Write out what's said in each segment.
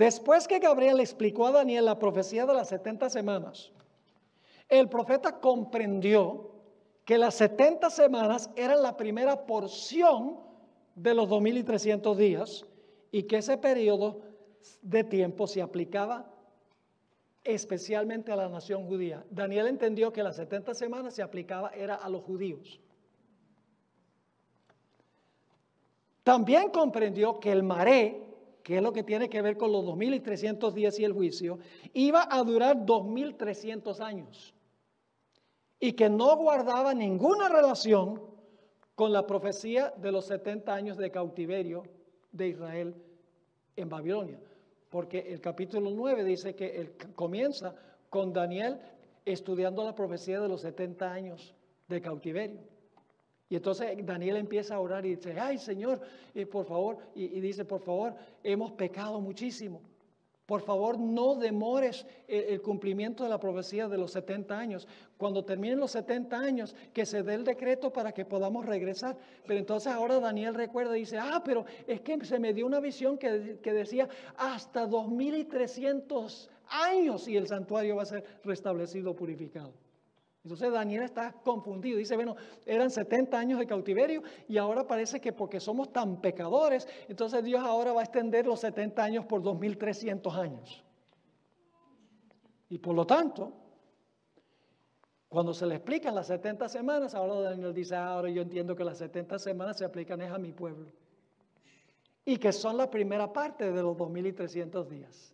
Después que Gabriel explicó a Daniel la profecía de las 70 semanas, el profeta comprendió que las 70 semanas eran la primera porción de los 2300 días y que ese periodo de tiempo se aplicaba especialmente a la nación judía. Daniel entendió que las 70 semanas se aplicaba era a los judíos. También comprendió que el maré, que es lo que tiene que ver con los 2300 días y el juicio, iba a durar 2300 años y que no guardaba ninguna relación con la profecía de los 70 años de cautiverio de Israel en Babilonia. Porque el capítulo 9 dice que comienza con Daniel estudiando la profecía de los 70 años de cautiverio. Y entonces Daniel empieza a orar y dice, ay Señor, por favor, y dice, por favor, hemos pecado muchísimo. Por favor, no demores el cumplimiento de la profecía de los 70 años. Cuando terminen los 70 años, que se dé el decreto para que podamos regresar. Pero entonces ahora Daniel recuerda y dice, pero es que se me dio una visión que decía hasta 2300 años y el santuario va a ser restablecido, purificado. Entonces Daniel está confundido, dice, bueno, eran 70 años de cautiverio y ahora parece que porque somos tan pecadores, entonces Dios ahora va a extender los 70 años por 2300 años. Y por lo tanto, cuando se le explican las 70 semanas, ahora Daniel dice, ahora yo entiendo que las 70 semanas se aplican a mi pueblo. Y que son la primera parte de los 2300 días.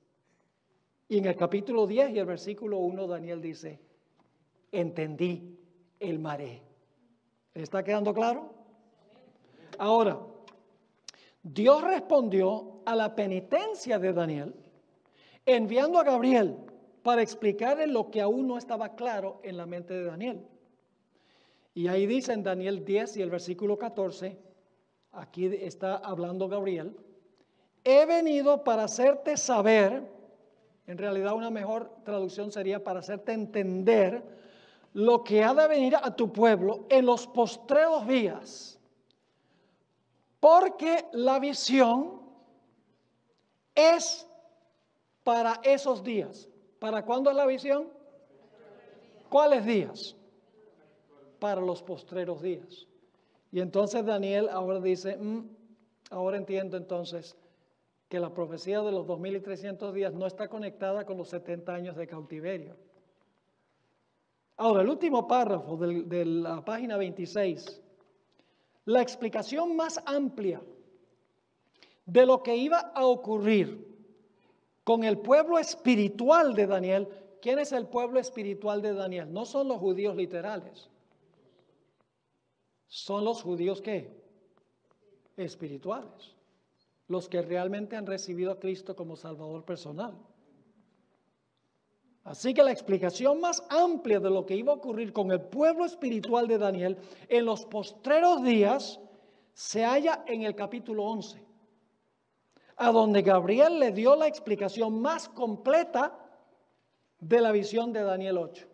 Y en el capítulo 10 y el versículo 1, Daniel dice, entendí el maré. ¿Está quedando claro? Ahora, Dios respondió a la penitencia de Daniel enviando a Gabriel para explicarle lo que aún no estaba claro en la mente de Daniel. Y ahí dice en Daniel 10 y el versículo 14, aquí está hablando Gabriel, he venido para hacerte saber, en realidad una mejor traducción sería para hacerte entender lo que ha de venir a tu pueblo en los postreros días, porque la visión es para esos días. ¿Para cuándo es la visión? ¿Cuáles días? Para los postreros días. Y entonces Daniel ahora dice, ahora entiendo entonces que la profecía de los 2300 días no está conectada con los 70 años de cautiverio. Ahora, el último párrafo de la página 26, la explicación más amplia de lo que iba a ocurrir con el pueblo espiritual de Daniel. ¿Quién es el pueblo espiritual de Daniel? No son los judíos literales. Son los judíos ¿qué? Espirituales. Los que realmente han recibido a Cristo como Salvador personal. Así que la explicación más amplia de lo que iba a ocurrir con el pueblo espiritual de Daniel en los postreros días se halla en el capítulo 11, a donde Gabriel le dio la explicación más completa de la visión de Daniel 8.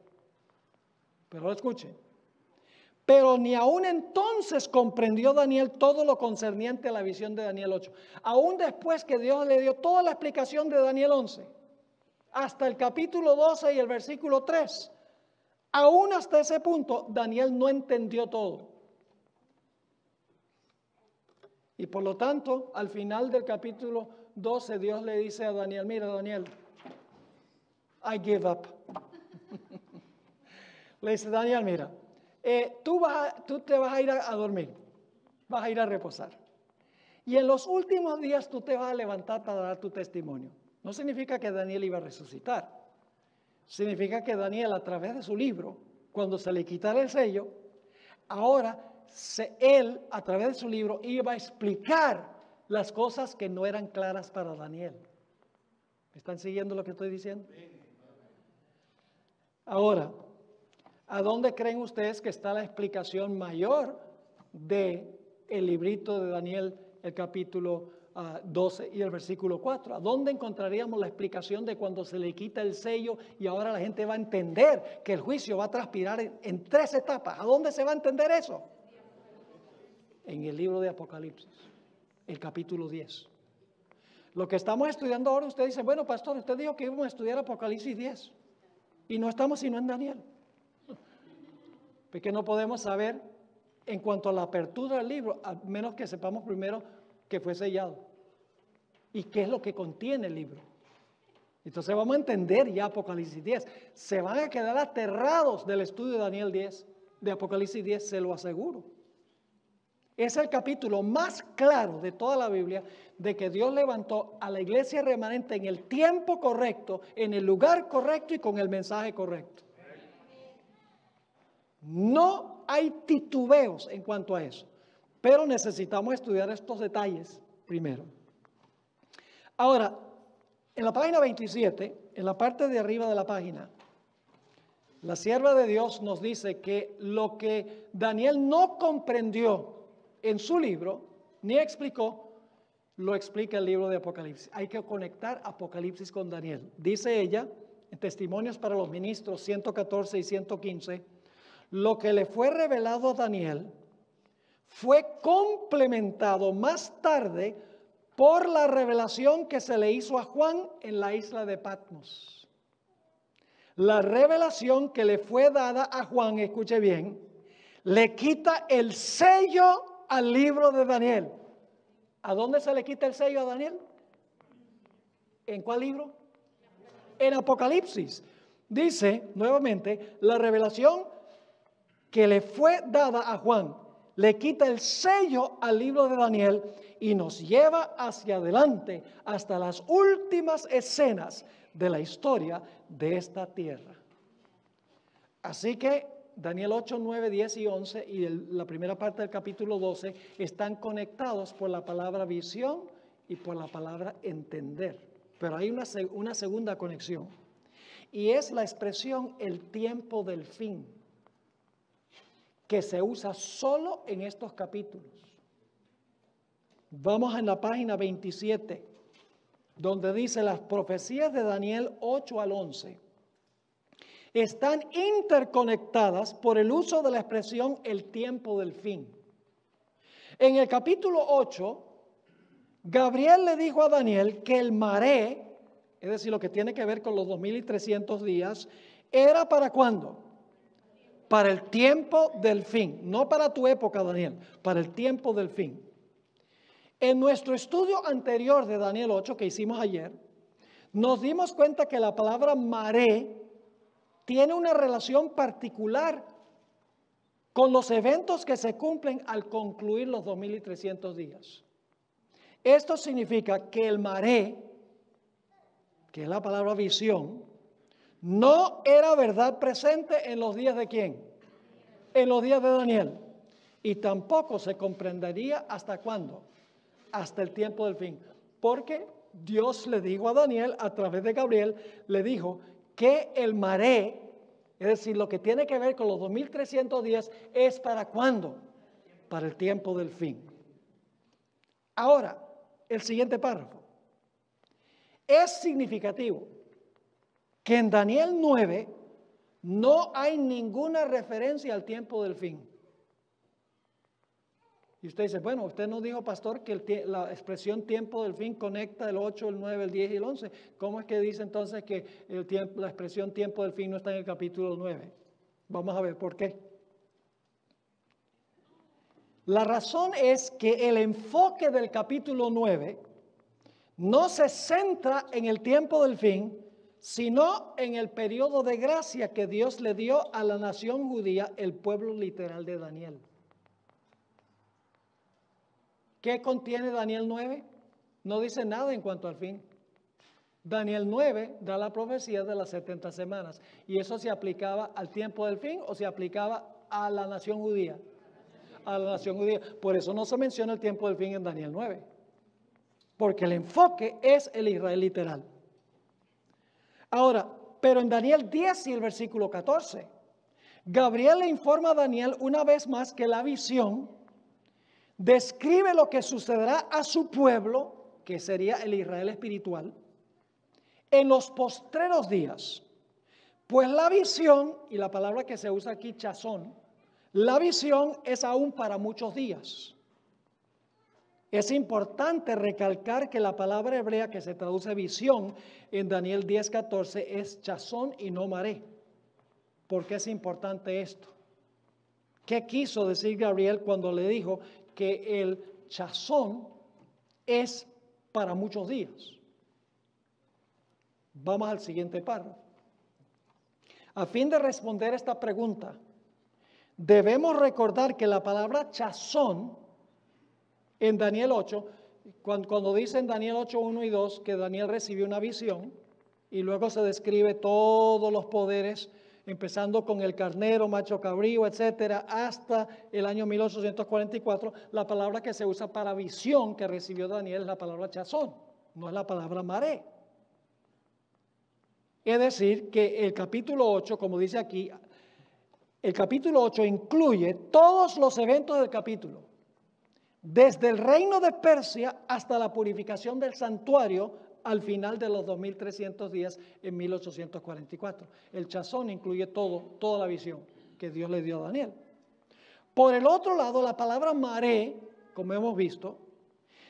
Pero escuchen, pero ni aún entonces comprendió Daniel todo lo concerniente a la visión de Daniel 8. Aún después que Dios le dio toda la explicación de Daniel 11, hasta el capítulo 12 y el versículo 3. Aún hasta ese punto, Daniel no entendió todo. Y por lo tanto, al final del capítulo 12, Dios le dice a Daniel, mira Daniel, I give up. Le dice, Daniel, mira, tú te vas a ir a dormir, vas a ir a reposar. Y en los últimos días tú te vas a levantar para dar tu testimonio. No significa que Daniel iba a resucitar. Significa que Daniel, a través de su libro, cuando se le quitara el sello, ahora él, a través de su libro, iba a explicar las cosas que no eran claras para Daniel. ¿Me están siguiendo lo que estoy diciendo? Ahora, ¿a dónde creen ustedes que está la explicación mayor de el librito de Daniel, el capítulo 12 y el versículo 4? ¿A dónde encontraríamos la explicación de cuando se le quita el sello y ahora la gente va a entender que el juicio va a transpirar en 3 etapas? ¿A dónde se va a entender eso? En el libro de Apocalipsis, el capítulo 10. Lo que estamos estudiando ahora, usted dice, bueno, pastor, usted dijo que íbamos a estudiar Apocalipsis 10 y no estamos sino en Daniel. Porque no podemos saber en cuanto a la apertura del libro, a menos que sepamos primero que fue sellado y qué es lo que contiene el libro. Entonces vamos a entender ya Apocalipsis 10. Se van a quedar aterrados del estudio de Daniel 10, de Apocalipsis 10, se lo aseguro. Es el capítulo más claro de toda la Biblia de que Dios levantó a la iglesia remanente en el tiempo correcto, en el lugar correcto y con el mensaje correcto. No hay titubeos en cuanto a eso, pero necesitamos estudiar estos detalles primero. Ahora, en la página 27, en la parte de arriba de la página, la sierva de Dios nos dice que lo que Daniel no comprendió en su libro, ni explicó, lo explica el libro de Apocalipsis. Hay que conectar Apocalipsis con Daniel. Dice ella, en Testimonios para los Ministros 114 y 115, lo que le fue revelado a Daniel fue complementado más tarde por la revelación que se le hizo a Juan en la isla de Patmos. La revelación que le fue dada a Juan, escuche bien, le quita el sello al libro de Daniel. ¿A dónde se le quita el sello a Daniel? ¿En cuál libro? En Apocalipsis. Dice nuevamente, la revelación que le fue dada a Juan le quita el sello al libro de Daniel y nos lleva hacia adelante hasta las últimas escenas de la historia de esta tierra. Así que Daniel 8, 9, 10 y 11 y la primera parte del capítulo 12 están conectados por la palabra visión y por la palabra entender. Pero hay una segunda conexión y es la expresión el tiempo del fin, que se usa solo en estos capítulos. Vamos en la página 27, donde dice las profecías de Daniel 8 al 11. Están interconectadas por el uso de la expresión el tiempo del fin. En el capítulo 8, Gabriel le dijo a Daniel que el maré, es decir, lo que tiene que ver con los 2300 días, era para ¿cuándo? Para el tiempo del fin, no para tu época, Daniel, para el tiempo del fin. En nuestro estudio anterior de Daniel 8 que hicimos ayer, nos dimos cuenta que la palabra maré tiene una relación particular con los eventos que se cumplen al concluir los 2300 días. Esto significa que el maré, que es la palabra visión, no era verdad presente en los días de ¿quién? En los días de Daniel. Y tampoco se comprendería hasta cuándo, hasta el tiempo del fin. Porque Dios le dijo a Daniel, a través de Gabriel, le dijo que el maré, es decir, lo que tiene que ver con los 2300 días, es para ¿cuándo? Para el tiempo del fin. Ahora, el siguiente párrafo. Es significativo que en Daniel 9 no hay ninguna referencia al tiempo del fin. Y usted dice, bueno, usted no dijo, pastor, que la expresión tiempo del fin conecta el 8, el 9, el 10 y el 11. ¿Cómo es que dice entonces que la expresión tiempo del fin no está en el capítulo 9? Vamos a ver por qué. La razón es que el enfoque del capítulo 9 no se centra en el tiempo del fin, sino en el periodo de gracia que Dios le dio a la nación judía, el pueblo literal de Daniel. ¿Qué contiene Daniel 9? No dice nada en cuanto al fin. Daniel 9 da la profecía de las 70 semanas. ¿Y eso se aplicaba al tiempo del fin o se aplicaba a la nación judía? A la nación judía. Por eso no se menciona el tiempo del fin en Daniel 9. Porque el enfoque es el Israel literal. Ahora, pero en Daniel 10 y el versículo 14, Gabriel le informa a Daniel una vez más que la visión describe lo que sucederá a su pueblo, que sería el Israel espiritual, en los postreros días. Pues la visión, y la palabra que se usa aquí, chazón, la visión es aún para muchos días. Es importante recalcar que la palabra hebrea que se traduce visión en Daniel 10:14 es chazón y no maré. ¿Por qué es importante esto? ¿Qué quiso decir Gabriel cuando le dijo que el chazón es para muchos días? Vamos al siguiente párrafo. A fin de responder esta pregunta, debemos recordar que la palabra chazón en Daniel 8, cuando dice en Daniel 8, 1 y 2 que Daniel recibió una visión y luego se describe todos los poderes, empezando con el carnero, macho cabrío, etcétera, hasta el año 1844, la palabra que se usa para visión que recibió Daniel es la palabra chazón, no es la palabra maré. Es decir, que el capítulo 8, como dice aquí, el capítulo 8 incluye todos los eventos del capítulo, desde el reino de Persia hasta la purificación del santuario al final de los 2300 días en 1844. El chazón incluye toda la visión que Dios le dio a Daniel. Por el otro lado, la palabra maré, como hemos visto,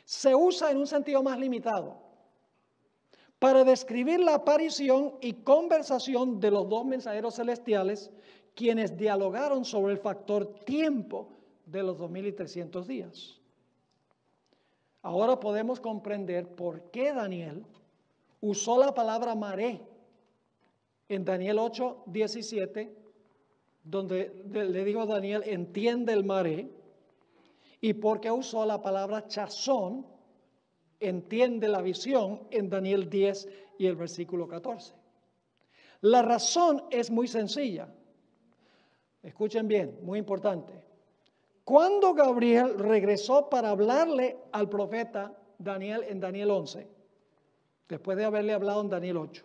se usa en un sentido más limitado para describir la aparición y conversación de los dos mensajeros celestiales, quienes dialogaron sobre el factor tiempo de los 2300 días. Ahora podemos comprender por qué Daniel usó la palabra maré en Daniel 8:17, donde le dijo a Daniel, entiende el maré, y por qué usó la palabra chazón, entiende la visión, en Daniel 10 y el versículo 14. La razón es muy sencilla. Escuchen bien, muy importante. Cuando Gabriel regresó para hablarle al profeta Daniel en Daniel 11, después de haberle hablado en Daniel 8,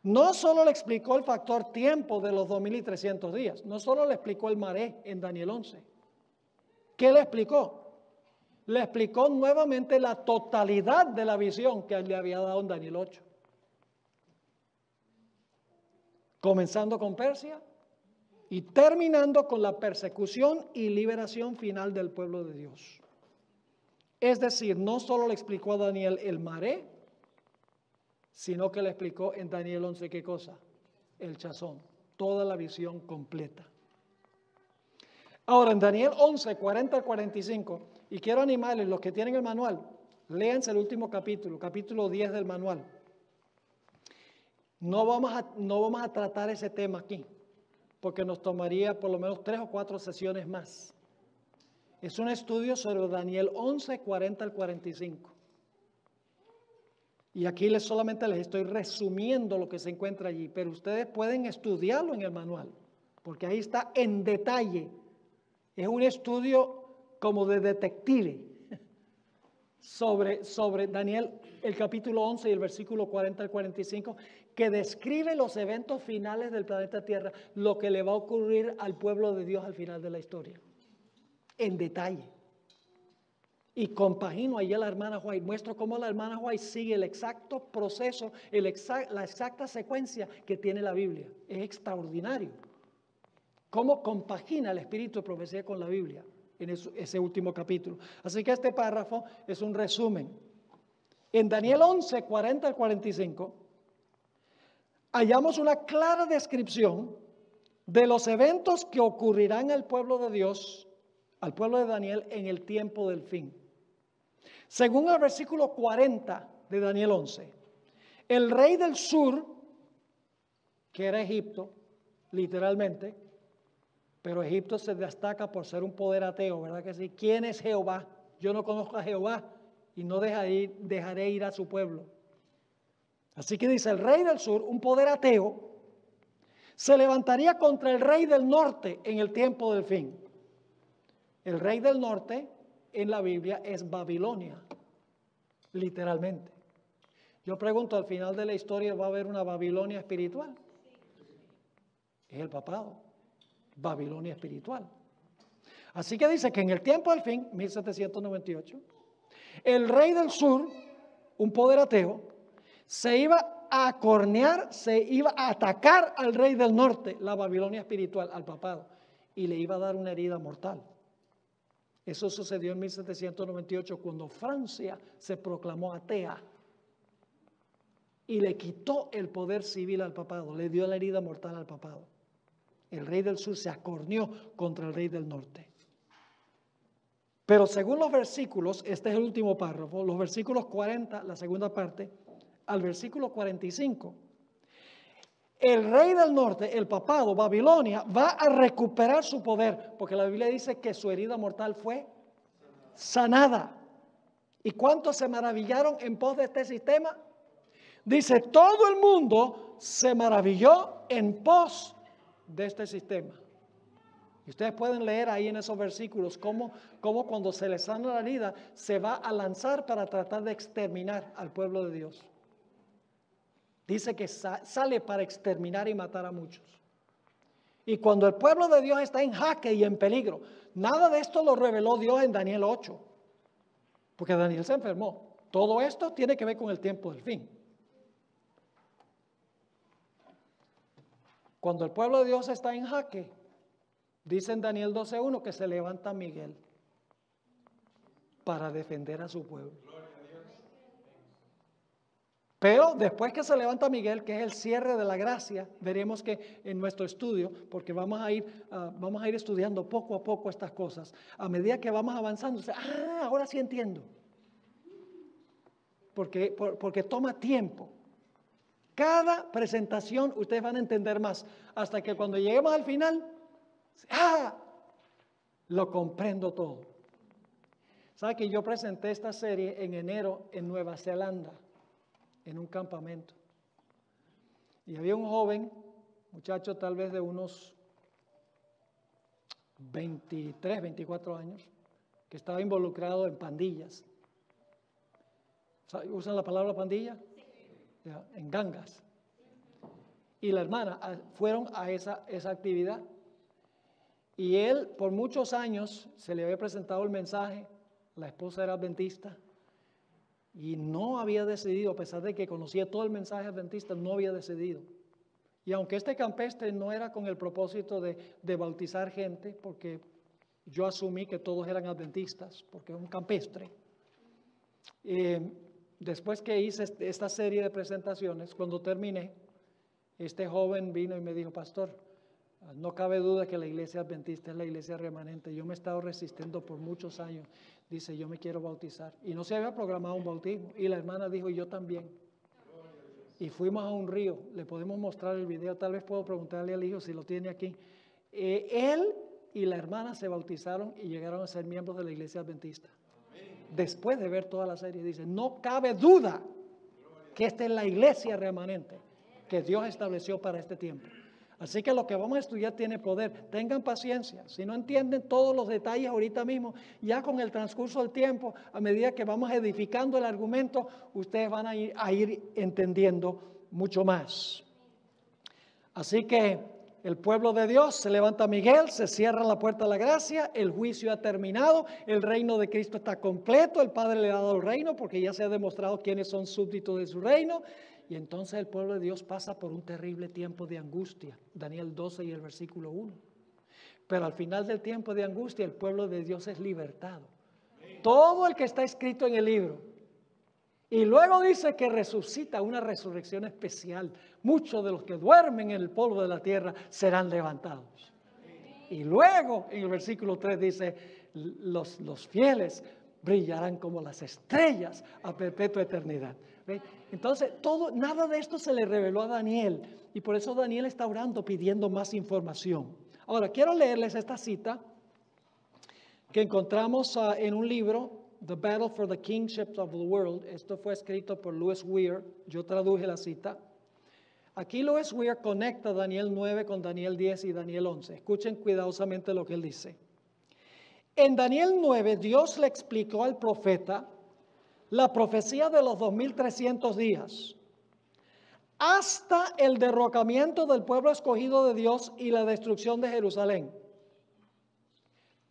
no solo le explicó el factor tiempo de los 2300 días, no solo le explicó el maré en Daniel 11. ¿Qué le explicó? Le explicó nuevamente la totalidad de la visión que le había dado en Daniel 8. Comenzando con Persia y terminando con la persecución y liberación final del pueblo de Dios. Es decir, no solo le explicó a Daniel el maré, sino que le explicó en Daniel 11 ¿qué cosa? El chazón, toda la visión completa. Ahora, en Daniel 11, 40 al 45, y quiero animarles, los que tienen el manual, léanse el último capítulo 10 del manual. No vamos a tratar ese tema aquí, porque nos tomaría por lo menos 3 o 4 sesiones más. Es un estudio sobre Daniel 11, 40 al 45. Y aquí solamente les estoy resumiendo lo que se encuentra allí, pero ustedes pueden estudiarlo en el manual, porque ahí está en detalle. Es un estudio como de detective sobre Daniel, el capítulo 11 y el versículo 40 al 45, que describe los eventos finales del planeta Tierra, lo que le va a ocurrir al pueblo de Dios al final de la historia, en detalle. Y compagino ahí a la hermana White, muestro cómo la hermana White sigue el exacto proceso, la exacta secuencia que tiene la Biblia. Es extraordinario. Cómo compagina el espíritu de profecía con la Biblia en ese último capítulo. Así que este párrafo es un resumen. En Daniel 11, 40 al 45, hallamos una clara descripción de los eventos que ocurrirán al pueblo de Dios, al pueblo de Daniel, en el tiempo del fin. Según el versículo 40 de Daniel 11, el rey del sur, que era Egipto, literalmente, pero Egipto se destaca por ser un poder ateo, ¿verdad que sí? ¿Quién es Jehová? Yo no conozco a Jehová y no dejaré ir a su pueblo. Así que dice, el rey del sur, un poder ateo, se levantaría contra el rey del norte en el tiempo del fin. El rey del norte en la Biblia es Babilonia, literalmente. Yo pregunto, al final de la historia, ¿va a haber una Babilonia espiritual? Es el papado. Babilonia espiritual. Así que dice que en el tiempo del fin, 1798, el rey del sur, un poder ateo, se iba a acornear, se iba a atacar al rey del norte, la Babilonia espiritual, al papado, y le iba a dar una herida mortal. Eso sucedió en 1798 cuando Francia se proclamó atea y le quitó el poder civil al papado, le dio la herida mortal al papado. El rey del sur se acorneó contra el rey del norte. Pero según los versículos, este es el último párrafo, los versículos 40, la segunda parte, al versículo 45, el rey del norte, el papado, Babilonia, va a recuperar su poder, porque la Biblia dice que su herida mortal fue sanada. ¿Y cuántos se maravillaron en pos de este sistema? Dice, todo el mundo se maravilló en pos de este sistema. Y ustedes pueden leer ahí en esos versículos cómo cuando se les sana la herida se va a lanzar para tratar de exterminar al pueblo de Dios. Dice que sale para exterminar y matar a muchos. Y cuando el pueblo de Dios está en jaque y en peligro, nada de esto lo reveló Dios en Daniel 8, porque Daniel se enfermó. Todo esto tiene que ver con el tiempo del fin. Cuando el pueblo de Dios está en jaque, dice en Daniel 12:1 que se levanta Miguel para defender a su pueblo. Pero después que se levanta Miguel, que es el cierre de la gracia, veremos que en nuestro estudio, porque vamos a ir estudiando poco a poco estas cosas, a medida que vamos avanzando, ahora sí entiendo. Porque toma tiempo. Cada presentación ustedes van a entender más, hasta que cuando lleguemos al final, lo comprendo todo. ¿Sabe que yo presenté esta serie en enero en Nueva Zelanda, en un campamento? Y había un joven, muchacho tal vez de unos 23, 24 años, que estaba involucrado en pandillas. ¿Usan la palabra pandilla? Ya, en gangas. Y la hermana fueron a esa actividad. Y él por muchos años se le había presentado el mensaje, la esposa era adventista, y no había decidido, a pesar de que conocía todo el mensaje adventista, no había decidido. Y aunque este campestre no era con el propósito de bautizar gente, porque yo asumí que todos eran adventistas, porque es un campestre. Después que hice esta serie de presentaciones, cuando terminé, este joven vino y me dijo, pastor, no cabe duda que la iglesia adventista es la iglesia remanente. Yo me he estado resistiendo por muchos años. Dice, yo me quiero bautizar. Y no se había programado un bautismo. Y la hermana dijo, yo también. Y fuimos a un río. Le podemos mostrar el video. Tal vez puedo preguntarle al hijo si lo tiene aquí. Él y la hermana se bautizaron y llegaron a ser miembros de la iglesia adventista. Después de ver toda la serie, dice, no cabe duda que esta es la iglesia remanente que Dios estableció para este tiempo. Así que lo que vamos a estudiar tiene poder. Tengan paciencia. Si no entienden todos los detalles ahorita mismo, ya con el transcurso del tiempo, a medida que vamos edificando el argumento, ustedes van a ir entendiendo mucho más. Así que el pueblo de Dios se levanta Miguel, se cierra la puerta de la gracia, el juicio ha terminado, el reino de Cristo está completo, el Padre le ha dado el reino porque ya se ha demostrado quiénes son súbditos de su reino. Y entonces el pueblo de Dios pasa por un terrible tiempo de angustia. Daniel 12 y el versículo 1. Pero al final del tiempo de angustia, el pueblo de Dios es libertado. Todo el que está escrito en el libro. Y luego dice que resucita una resurrección especial. Muchos de los que duermen en el polvo de la tierra serán levantados. Y luego en el versículo 3 dice, los fieles brillarán como las estrellas a perpetua eternidad. ¿Ve? Entonces, nada de esto se le reveló a Daniel y por eso Daniel está orando pidiendo más información. Ahora, quiero leerles esta cita que encontramos en un libro, The Battle for the Kingship of the World. Esto fue escrito por Louis Weir, yo traduje la cita. Aquí Louis Weir conecta Daniel 9 con Daniel 10 y Daniel 11. Escuchen cuidadosamente lo que él dice. En Daniel 9, Dios le explicó al profeta la profecía de los 2300 días, hasta el derrocamiento del pueblo escogido de Dios y la destrucción de Jerusalén.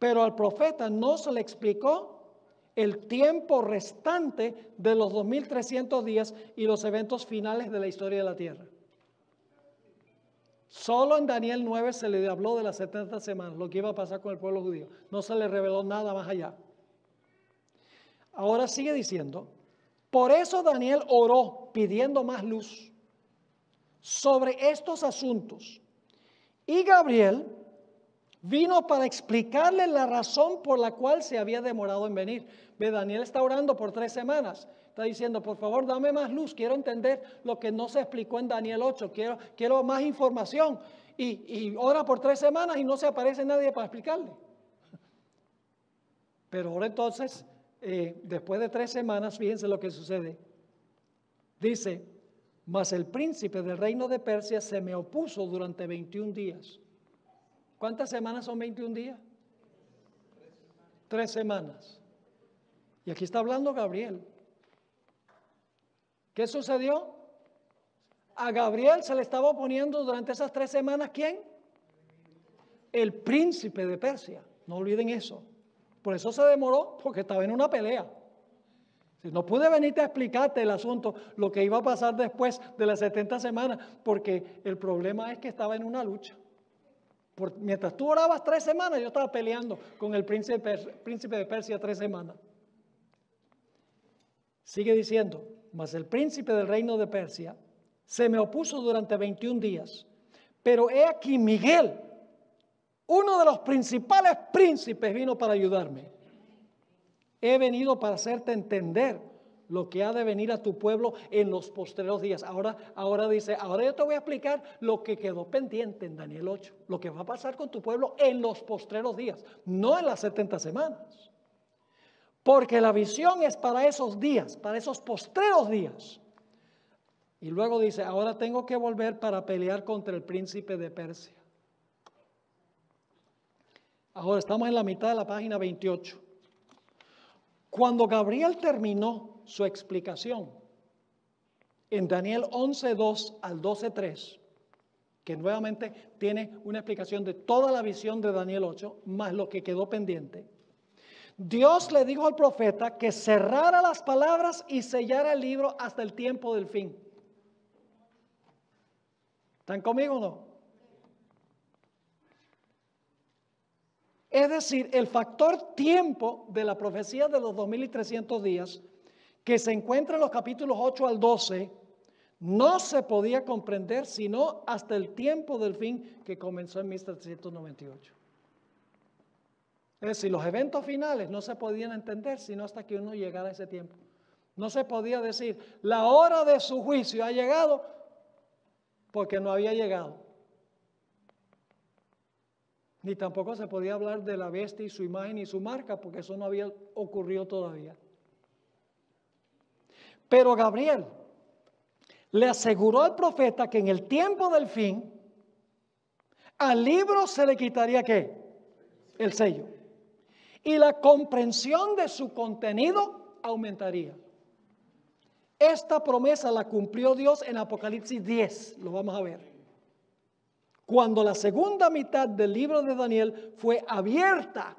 Pero al profeta no se le explicó el tiempo restante de los 2300 días y los eventos finales de la historia de la tierra. Solo en Daniel 9 se le habló de las 70 semanas, lo que iba a pasar con el pueblo judío. No se le reveló nada más allá. Ahora sigue diciendo, por eso Daniel oró pidiendo más luz sobre estos asuntos. Y Gabriel vino para explicarle la razón por la cual se había demorado en venir. Ve, Daniel está orando por 3 semanas. Está diciendo, por favor, dame más luz. Quiero entender lo que no se explicó en Daniel 8. Quiero más información. Y ora por 3 semanas y no se aparece nadie para explicarle. Pero ahora entonces, después de 3 semanas, fíjense lo que sucede. Dice, mas el príncipe del reino de Persia se me opuso durante 21 días. ¿Cuántas semanas son 21 días? 3 semanas. Y aquí está hablando Gabriel. ¿Qué sucedió? A Gabriel se le estaba oponiendo durante esas 3 semanas, ¿quién? El príncipe de Persia. No olviden eso. Por eso se demoró, porque estaba en una pelea. No pude venirte a explicarte el asunto, lo que iba a pasar después de las 70 semanas, porque el problema es que estaba en una lucha. Mientras tú orabas 3 semanas, yo estaba peleando con el príncipe de Persia 3 semanas. Sigue diciendo, mas el príncipe del reino de Persia se me opuso durante 21 días. Pero he aquí Miguel, uno de los principales príncipes, vino para ayudarme. He venido para hacerte entender lo que ha de venir a tu pueblo en los postreros días. Ahora dice, ahora yo te voy a explicar lo que quedó pendiente en Daniel 8, lo que va a pasar con tu pueblo en los postreros días, no en las 70 semanas. Porque la visión es para esos días, para esos postreros días. Y luego dice, ahora tengo que volver para pelear contra el príncipe de Persia. Ahora estamos en la mitad de la página 28. Cuando Gabriel terminó su explicación en Daniel 11:2 al 12:3, que nuevamente tiene una explicación de toda la visión de Daniel 8, más lo que quedó pendiente, Dios le dijo al profeta que cerrara las palabras y sellara el libro hasta el tiempo del fin. ¿Están conmigo o no? Es decir, el factor tiempo de la profecía de los 2300 días, que se encuentra en los capítulos 8 al 12, no se podía comprender sino hasta el tiempo del fin que comenzó en 1798. Es decir, los eventos finales no se podían entender sino hasta que uno llegara a ese tiempo. No se podía decir, la hora de su juicio ha llegado, porque no había llegado. Ni tampoco se podía hablar de la bestia y su imagen y su marca, porque eso no había ocurrido todavía. Pero Gabriel le aseguró al profeta que en el tiempo del fin, al libro se le quitaría ¿qué? El sello. Y la comprensión de su contenido aumentaría. Esta promesa la cumplió Dios en Apocalipsis 10, lo vamos a ver. Cuando la segunda mitad del libro de Daniel fue abierta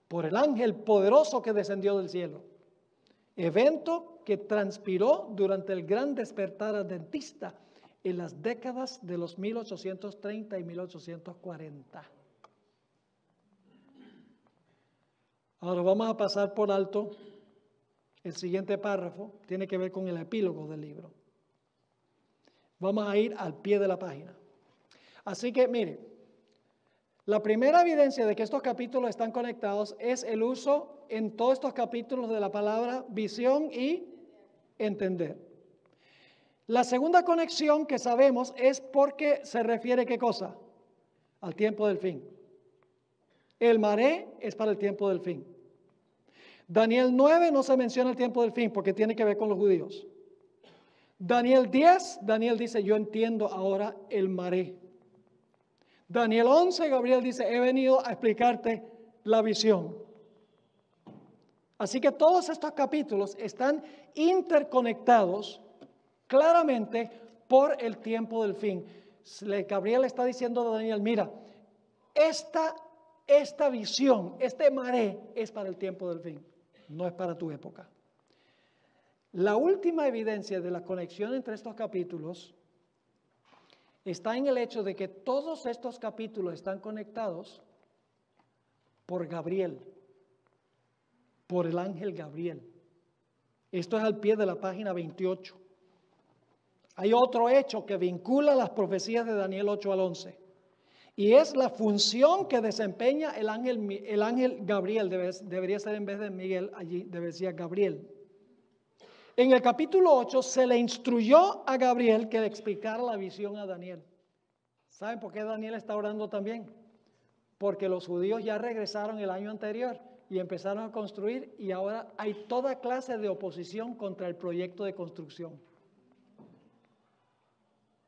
por el ángel poderoso que descendió del cielo. Evento que transpiró durante el gran despertar adventista en las décadas de los 1830 y 1840. Ahora vamos a pasar por alto el siguiente párrafo, tiene que ver con el epílogo del libro. Vamos a ir al pie de la página. Así que, mire, la primera evidencia de que estos capítulos están conectados es el uso en todos estos capítulos de la palabra visión y entender. La segunda conexión que sabemos es porque se refiere ¿qué cosa? Al tiempo del fin. El maré es para el tiempo del fin. Daniel 9 no se menciona el tiempo del fin porque tiene que ver con los judíos. Daniel 10, Daniel dice, yo entiendo ahora el maré. Daniel 11, Gabriel dice, he venido a explicarte la visión. Así que todos estos capítulos están interconectados claramente por el tiempo del fin. Gabriel está diciendo a Daniel, mira, esta visión, este maré es para el tiempo del fin, no es para tu época. La última evidencia de la conexión entre estos capítulos está en el hecho de que todos estos capítulos están conectados por Gabriel, por el ángel Gabriel. Esto es al pie de la página 28. Hay otro hecho que vincula las profecías de Daniel 8 al 11. Y es la función que desempeña el ángel Gabriel. Debería ser en vez de Miguel, allí debería ser Gabriel. En el capítulo 8 se le instruyó a Gabriel que le explicara la visión a Daniel. ¿Saben por qué Daniel está orando también? Porque los judíos ya regresaron el año anterior y empezaron a construir, y ahora hay toda clase de oposición contra el proyecto de construcción.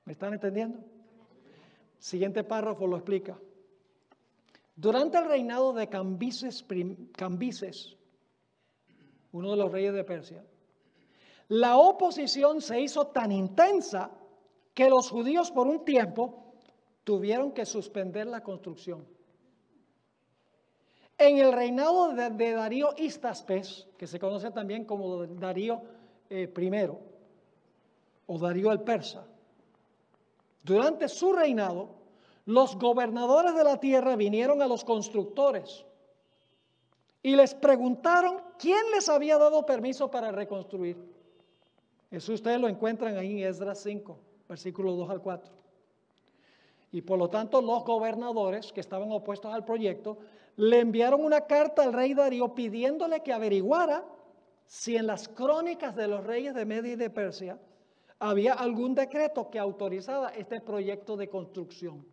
¿Me están entendiendo? Siguiente párrafo lo explica. Durante el reinado de Cambises, uno de los reyes de Persia, la oposición se hizo tan intensa que los judíos por un tiempo tuvieron que suspender la construcción. En el reinado de Darío Histaspes, que se conoce también como Darío I o Darío el Persa, durante su reinado, los gobernadores de la tierra vinieron a los constructores y les preguntaron quién les había dado permiso para reconstruir. Eso ustedes lo encuentran ahí en Esdras 5, versículos 2 al 4. Y por lo tanto los gobernadores que estaban opuestos al proyecto le enviaron una carta al rey Darío pidiéndole que averiguara si en las crónicas de los reyes de Media y de Persia había algún decreto que autorizaba este proyecto de construcción.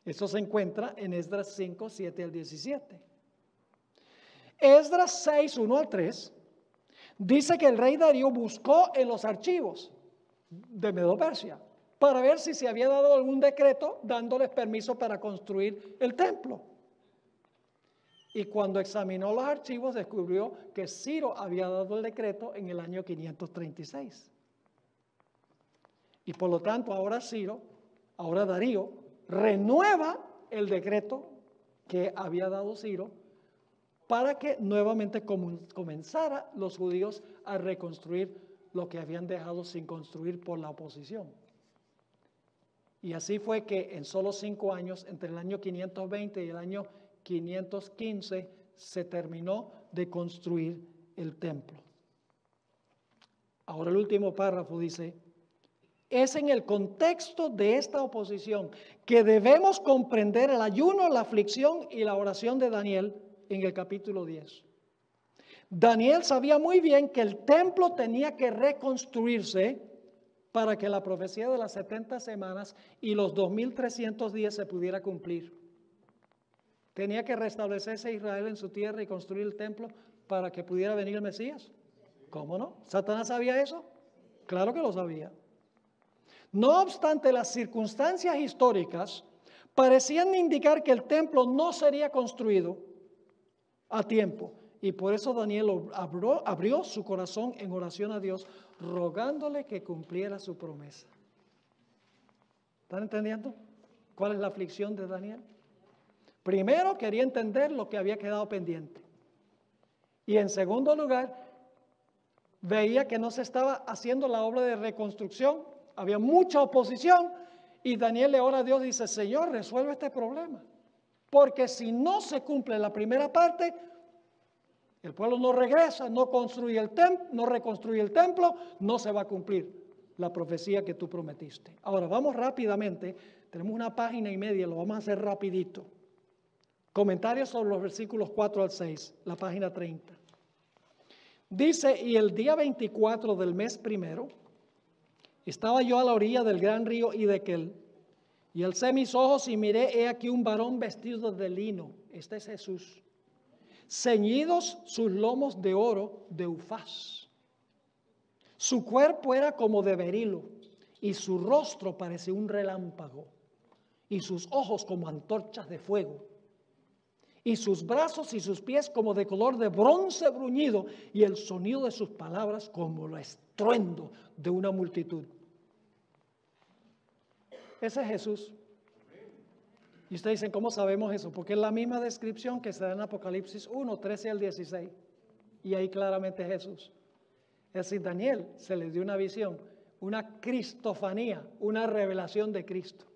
Eso se encuentra en Esdras 5, 7 al 17. Esdras 6, 1 al 3 dice que el rey Darío buscó en los archivos de Medo-Persia para ver si se había dado algún decreto dándoles permiso para construir el templo. Y cuando examinó los archivos descubrió que Ciro había dado el decreto en el año 536. Y por lo tanto ahora Darío renueva el decreto que había dado Ciro para que nuevamente comenzara los judíos a reconstruir lo que habían dejado sin construir por la oposición. Y así fue que en solo 5 años, entre el año 520 y el año 515, se terminó de construir el templo. Ahora el último párrafo dice: es en el contexto de esta oposición que debemos comprender el ayuno, la aflicción y la oración de Daniel en el capítulo 10. Daniel sabía muy bien que el templo tenía que reconstruirse para que la profecía de las 70 semanas y los 2300 días se pudiera cumplir. Tenía que restablecerse Israel en su tierra y construir el templo para que pudiera venir el Mesías. ¿Cómo no? ¿Satanás sabía eso? Claro que lo sabía. No obstante, las circunstancias históricas parecían indicar que el templo no sería construido a tiempo. Y por eso Daniel abrió su corazón en oración a Dios, rogándole que cumpliera su promesa. ¿Están entendiendo cuál es la aflicción de Daniel? Primero, quería entender lo que había quedado pendiente. Y en segundo lugar, veía que no se estaba haciendo la obra de reconstrucción. Había mucha oposición y Daniel le ora a Dios y dice: Señor, resuelve este problema. Porque si no se cumple la primera parte, el pueblo no regresa, no reconstruye el templo, no se va a cumplir la profecía que tú prometiste. Ahora, vamos rápidamente, tenemos 1 página y media, lo vamos a hacer rapidito. Comentarios sobre los versículos 4 al 6, la página 30. Dice: y el día 24 del mes primero, estaba yo a la orilla del gran río Hiddekel, y alcé mis ojos y miré, he aquí un varón vestido de lino, este es Jesús, ceñidos sus lomos de oro de Ufaz. Su cuerpo era como de berilo, y su rostro parecía un relámpago, y sus ojos como antorchas de fuego, y sus brazos y sus pies como de color de bronce bruñido, y el sonido de sus palabras como el estruendo de una multitud. Ese es Jesús. Y ustedes dicen: ¿cómo sabemos eso? Porque es la misma descripción que se da en Apocalipsis 1, 13 al 16. Y ahí claramente Jesús. Es decir, Daniel se le dio una visión una cristofanía, una revelación de Cristo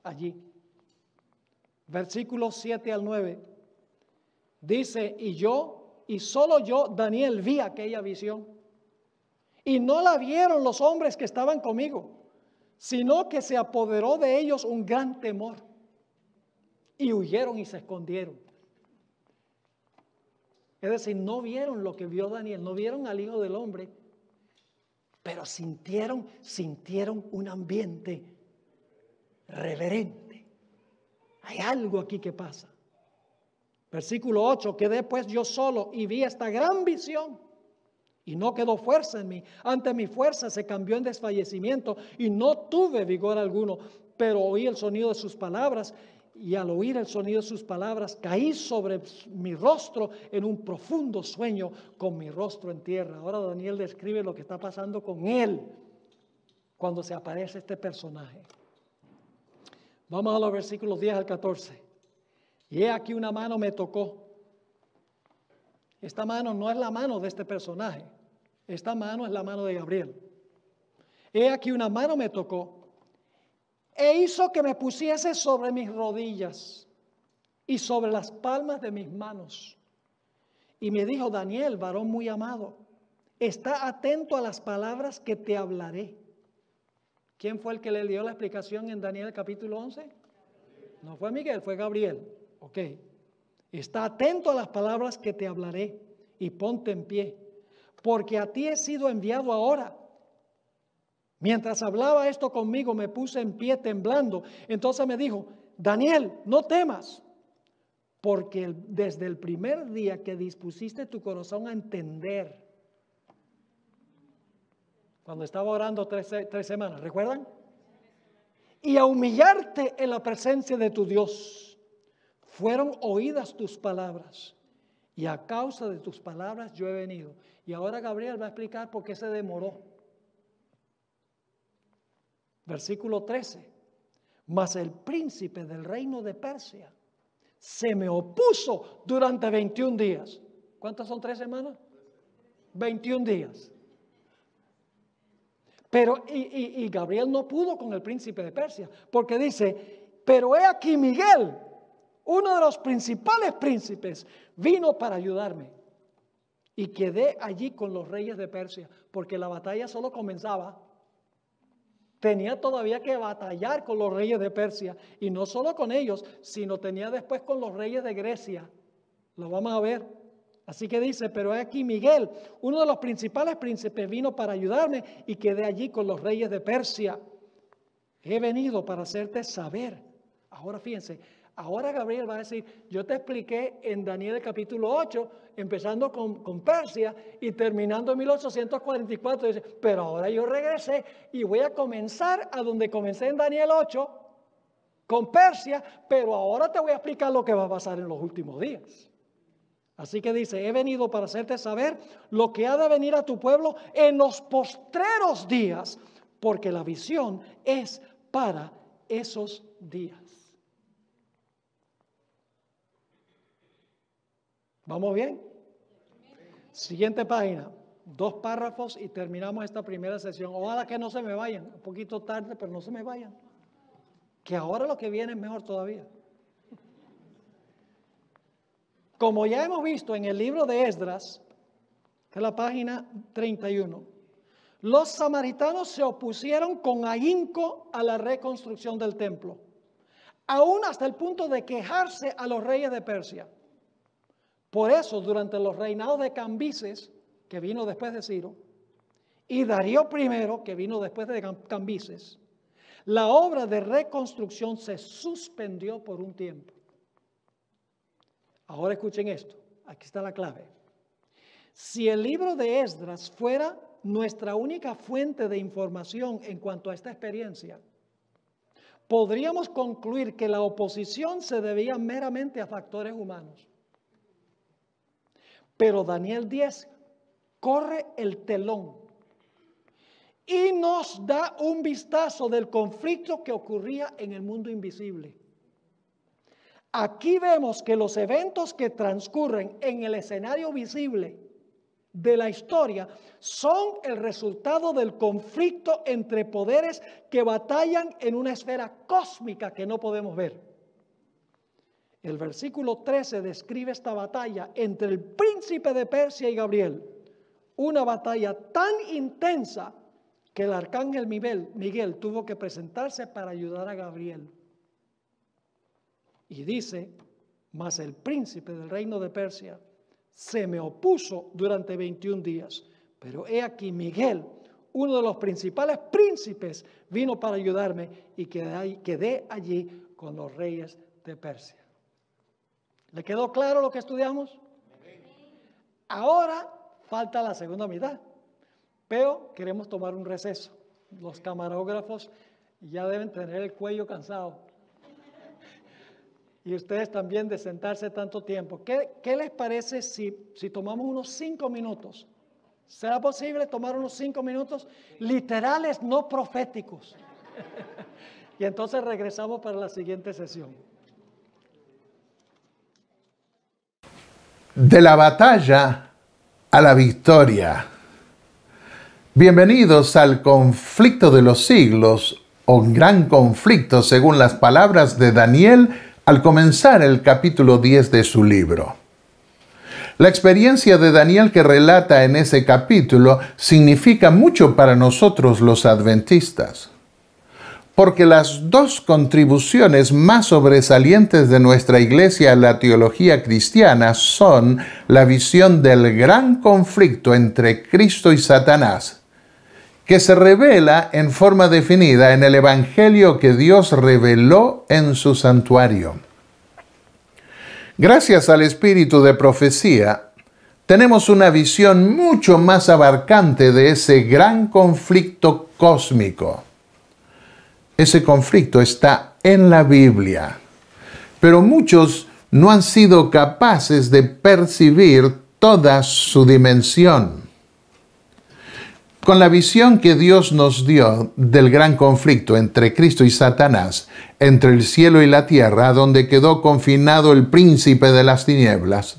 allí. Versículos 7 al 9. Dice, y solo yo, Daniel, vi aquella visión. Y no la vieron los hombres que estaban conmigo, sino que se apoderó de ellos un gran temor. Y huyeron y se escondieron. Es decir, no vieron lo que vio Daniel, no vieron al Hijo del Hombre, pero sintieron un ambiente reverente. Hay algo aquí que pasa. Versículo 8, quedé pues yo solo y vi esta gran visión y no quedó fuerza en mí. Ante mi fuerza se cambió en desfallecimiento y no tuve vigor alguno, pero oí el sonido de sus palabras y al oír el sonido de sus palabras caí sobre mi rostro en un profundo sueño con mi rostro en tierra. Ahora Daniel describe lo que está pasando con él cuando se aparece este personaje. Vamos a los versículos 10 al 14. Y he aquí una mano me tocó. Esta mano no es la mano de este personaje. Esta mano es la mano de Gabriel. He aquí una mano me tocó e hizo que me pusiese sobre mis rodillas y sobre las palmas de mis manos. Y me dijo, Daniel, varón muy amado, está atento a las palabras que te hablaré. ¿Quién fue el que le dio la explicación en Daniel capítulo 11? No fue Miguel, fue Gabriel. Ok. Está atento a las palabras que te hablaré y ponte en pie, porque a ti he sido enviado ahora. Mientras hablaba esto conmigo, me puse en pie temblando. Entonces me dijo, Daniel, no temas, porque desde el primer día que dispusiste tu corazón a entender, cuando estaba orando tres semanas, ¿recuerdan? Y a humillarte en la presencia de tu Dios, fueron oídas tus palabras, y a causa de tus palabras yo he venido. Y ahora Gabriel va a explicar por qué se demoró. Versículo 13. Mas el príncipe del reino de Persia se me opuso durante 21 días. ¿Cuántas son 3 semanas? 21 días. Pero, y Gabriel no pudo con el príncipe de Persia, porque dice, pero he aquí Miguel, uno de los principales príncipes, vino para ayudarme. Y quedé allí con los reyes de Persia, porque la batalla solo comenzaba. Tenía todavía que batallar con los reyes de Persia, y no solo con ellos, sino tenía después con los reyes de Grecia. Lo vamos a ver. Así que dice, pero he aquí Miguel, uno de los principales príncipes, vino para ayudarme y quedé allí con los reyes de Persia. He venido para hacerte saber. Ahora fíjense, ahora Gabriel va a decir, yo te expliqué en Daniel capítulo 8, empezando con Persia y terminando en 1844, dice, pero ahora yo regresé y voy a comenzar a donde comencé en Daniel 8, con Persia, pero ahora te voy a explicar lo que va a pasar en los últimos días. Así que dice, he venido para hacerte saber lo que ha de venir a tu pueblo en los postreros días, porque la visión es para esos días. ¿Vamos bien? Siguiente página, 2 párrafos y terminamos esta primera sesión. Ojalá que no se me vayan, un poquito tarde, pero no se me vayan. Que ahora lo que viene es mejor todavía. Como ya hemos visto en el libro de Esdras, que es la página 31, los samaritanos se opusieron con ahínco a la reconstrucción del templo, aún hasta el punto de quejarse a los reyes de Persia. Por eso, durante los reinados de Cambises, que vino después de Ciro, y Darío I, que vino después de Cambises, la obra de reconstrucción se suspendió por un tiempo. Ahora escuchen esto, aquí está la clave. Si el libro de Esdras fuera nuestra única fuente de información en cuanto a esta experiencia, podríamos concluir que la oposición se debía meramente a factores humanos. Pero Daniel 10 corre el telón y nos da un vistazo del conflicto que ocurría en el mundo invisible. Aquí vemos que los eventos que transcurren en el escenario visible de la historia son el resultado del conflicto entre poderes que batallan en una esfera cósmica que no podemos ver. El versículo 13 describe esta batalla entre el príncipe de Persia y Gabriel, una batalla tan intensa que el arcángel Miguel tuvo que presentarse para ayudar a Gabriel. Y dice, mas el príncipe del reino de Persia se me opuso durante 21 días. Pero he aquí Miguel, uno de los principales príncipes, vino para ayudarme y quedé allí con los reyes de Persia. ¿Le quedó claro lo que estudiamos? Ahora falta la segunda mitad, pero queremos tomar un receso. Los camarógrafos ya deben tener el cuello cansado. Y ustedes también de sentarse tanto tiempo. ¿Qué les parece si tomamos unos 5 minutos? ¿Será posible tomar unos 5 minutos literales, no proféticos? Y entonces regresamos para la siguiente sesión. De la batalla a la victoria. Bienvenidos al conflicto de los siglos, o gran conflicto, según las palabras de Daniel al comenzar el capítulo 10 de su libro. La experiencia de Daniel que relata en ese capítulo significa mucho para nosotros los adventistas, porque las dos contribuciones más sobresalientes de nuestra iglesia a la teología cristiana son la visión del gran conflicto entre Cristo y Satanás, que se revela en forma definida en el Evangelio que Dios reveló en su santuario. Gracias al espíritu de profecía, tenemos una visión mucho más abarcante de ese gran conflicto cósmico. Ese conflicto está en la Biblia, pero muchos no han sido capaces de percibir toda su dimensión. Con la visión que Dios nos dio del gran conflicto entre Cristo y Satanás, entre el cielo y la tierra, donde quedó confinado el príncipe de las tinieblas,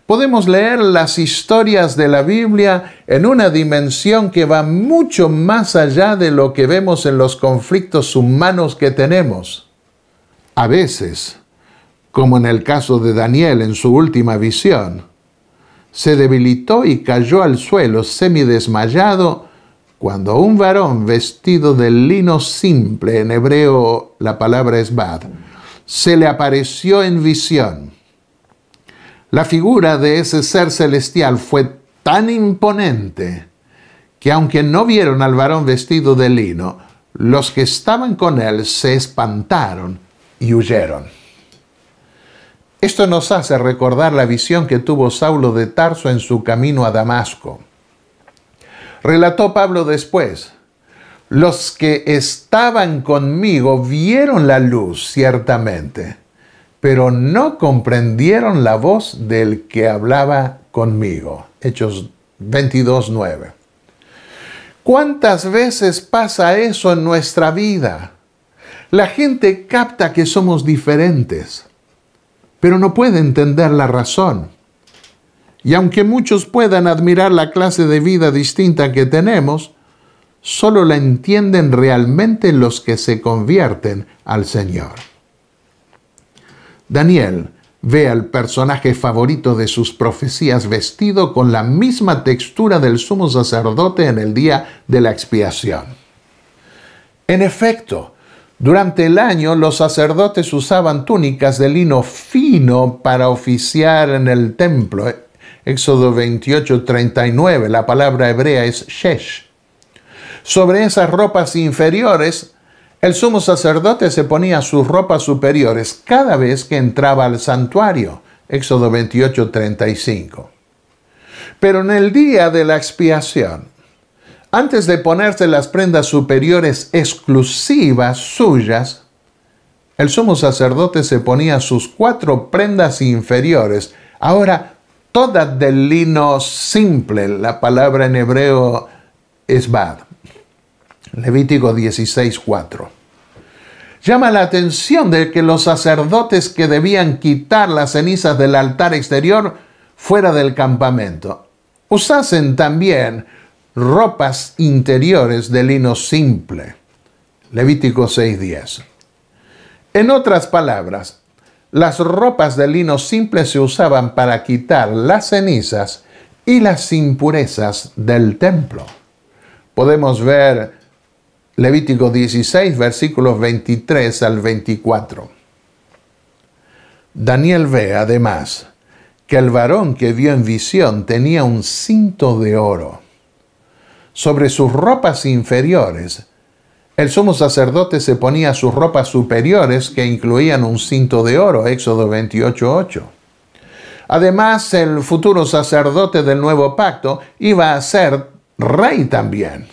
podemos leer las historias de la Biblia en una dimensión que va mucho más allá de lo que vemos en los conflictos humanos que tenemos. A veces, como en el caso de Daniel en su última visión, se debilitó y cayó al suelo semidesmayado cuando un varón vestido de lino simple, en hebreo la palabra es bad, se le apareció en visión. La figura de ese ser celestial fue tan imponente que aunque no vieron al varón vestido de lino, los que estaban con él se espantaron y huyeron. Esto nos hace recordar la visión que tuvo Saulo de Tarso en su camino a Damasco. Relató Pablo después: los que estaban conmigo vieron la luz ciertamente, pero no comprendieron la voz del que hablaba conmigo. Hechos 22:9. ¿Cuántas veces pasa eso en nuestra vida? La gente capta que somos diferentes, pero no puede entender la razón. Y aunque muchos puedan admirar la clase de vida distinta que tenemos, solo la entienden realmente los que se convierten al Señor. Daniel ve al personaje favorito de sus profecías vestido con la misma textura del sumo sacerdote en el día de la expiación. En efecto, durante el año los sacerdotes usaban túnicas de lino fino para oficiar en el templo. Éxodo 28:39, la palabra hebrea es shesh. Sobre esas ropas inferiores, el sumo sacerdote se ponía sus ropas superiores cada vez que entraba al santuario. Éxodo 28:35. Pero en el día de la expiación, antes de ponerse las prendas superiores exclusivas suyas, el sumo sacerdote se ponía sus 4 prendas inferiores, ahora todas de lino simple. La palabra en hebreo es bad. Levítico 16:4. Llama la atención de que los sacerdotes que debían quitar las cenizas del altar exterior fuera del campamento. usasen también ropas interiores de lino simple. Levítico 6:10. En otras palabras, las ropas de lino simple se usaban para quitar las cenizas y las impurezas del templo. Podemos ver Levítico 16, versículos 23 al 24. Daniel ve, además, que el varón que vio en visión tenía un cinto de oro. Sobre sus ropas inferiores, el sumo sacerdote se ponía sus ropas superiores que incluían un cinto de oro, Éxodo 28:8. Además, el futuro sacerdote del nuevo pacto iba a ser rey también,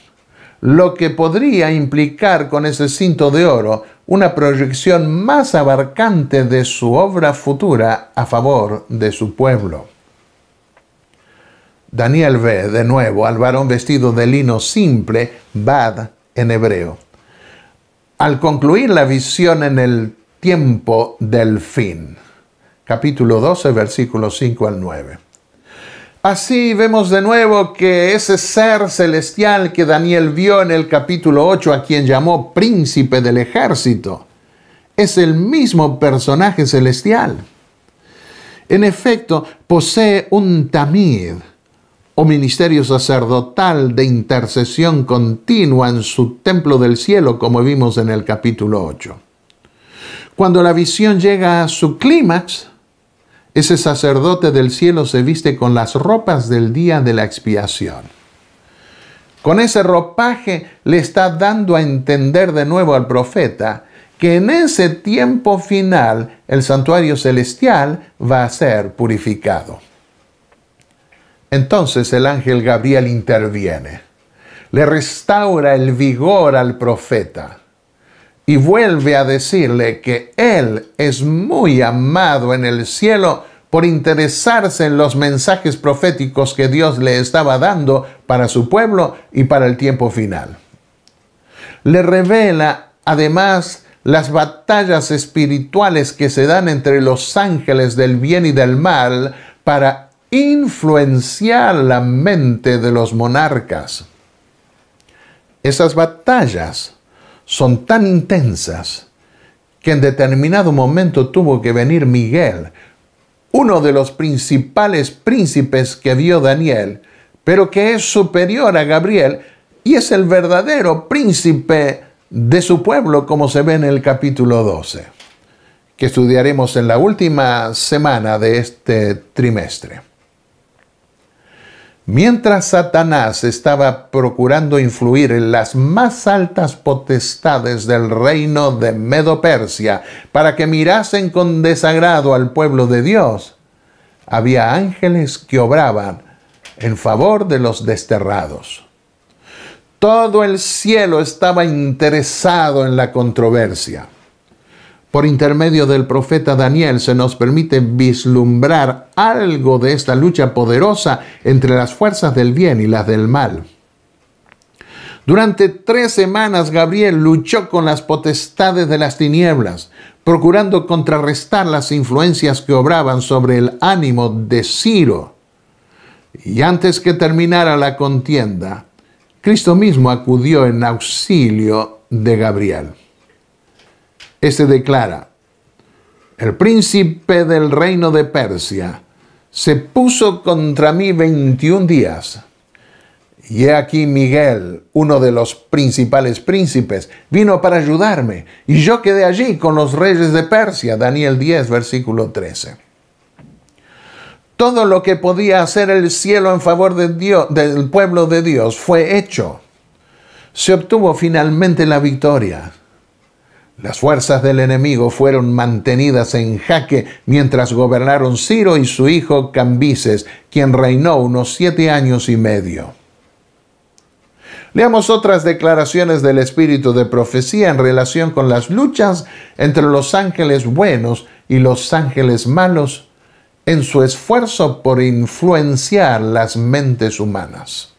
lo que podría implicar con ese cinto de oro una proyección más abarcante de su obra futura a favor de su pueblo. Daniel ve de nuevo al varón vestido de lino simple, bad en hebreo, al concluir la visión en el tiempo del fin. Capítulo 12, versículos 5 al 9. Así vemos de nuevo que ese ser celestial que Daniel vio en el capítulo 8, a quien llamó príncipe del ejército, es el mismo personaje celestial. En efecto, posee un tamid, o ministerio sacerdotal de intercesión continua en su templo del cielo, como vimos en el capítulo 8. Cuando la visión llega a su clímax, ese sacerdote del cielo se viste con las ropas del día de la expiación. Con ese ropaje le está dando a entender de nuevo al profeta que en ese tiempo final el santuario celestial va a ser purificado. Entonces el ángel Gabriel interviene, le restaura el vigor al profeta y vuelve a decirle que él es muy amado en el cielo por interesarse en los mensajes proféticos que Dios le estaba dando para su pueblo y para el tiempo final. Le revela además las batallas espirituales que se dan entre los ángeles del bien y del mal para influenciar la mente de los monarcas. Esas batallas son tan intensas que en determinado momento tuvo que venir Miguel, uno de los principales príncipes que vio Daniel, pero que es superior a Gabriel y es el verdadero príncipe de su pueblo, como se ve en el capítulo 12, que estudiaremos en la última semana de este trimestre. Mientras Satanás estaba procurando influir en las más altas potestades del reino de Medo-Persia para que mirasen con desagrado al pueblo de Dios, había ángeles que obraban en favor de los desterrados. Todo el cielo estaba interesado en la controversia. Por intermedio del profeta Daniel se nos permite vislumbrar algo de esta lucha poderosa entre las fuerzas del bien y las del mal. Durante 3 semanas Gabriel luchó con las potestades de las tinieblas, procurando contrarrestar las influencias que obraban sobre el ánimo de Ciro. Y antes que terminara la contienda, Cristo mismo acudió en auxilio de Gabriel. Este declara: el príncipe del reino de Persia se puso contra mí 21 días. Y he aquí Miguel, uno de los principales príncipes, vino para ayudarme, y yo quedé allí con los reyes de Persia. Daniel 10, versículo 13. Todo lo que podía hacer el cielo en favor de Dios, del pueblo de Dios, fue hecho. Se obtuvo finalmente la victoria. Las fuerzas del enemigo fueron mantenidas en jaque mientras gobernaron Ciro y su hijo Cambises, quien reinó unos 7 años y medio. Leamos otras declaraciones del espíritu de profecía en relación con las luchas entre los ángeles buenos y los ángeles malos en su esfuerzo por influenciar las mentes humanas.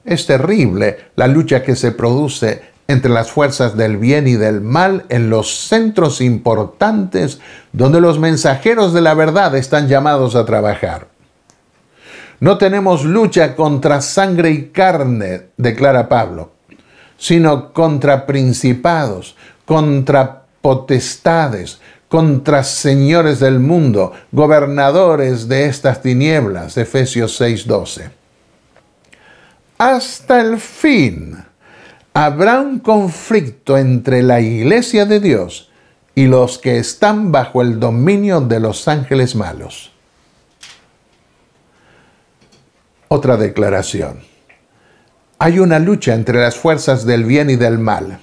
Es terrible la lucha que se produce entre las fuerzas del bien y del mal en los centros importantes donde los mensajeros de la verdad están llamados a trabajar. No tenemos lucha contra sangre y carne, declara Pablo, sino contra principados, contra potestades, contra señores del mundo, gobernadores de estas tinieblas, Efesios 6:12. Hasta el fin habrá un conflicto entre la iglesia de Dios y los que están bajo el dominio de los ángeles malos. Otra declaración. Hay una lucha entre las fuerzas del bien y del mal.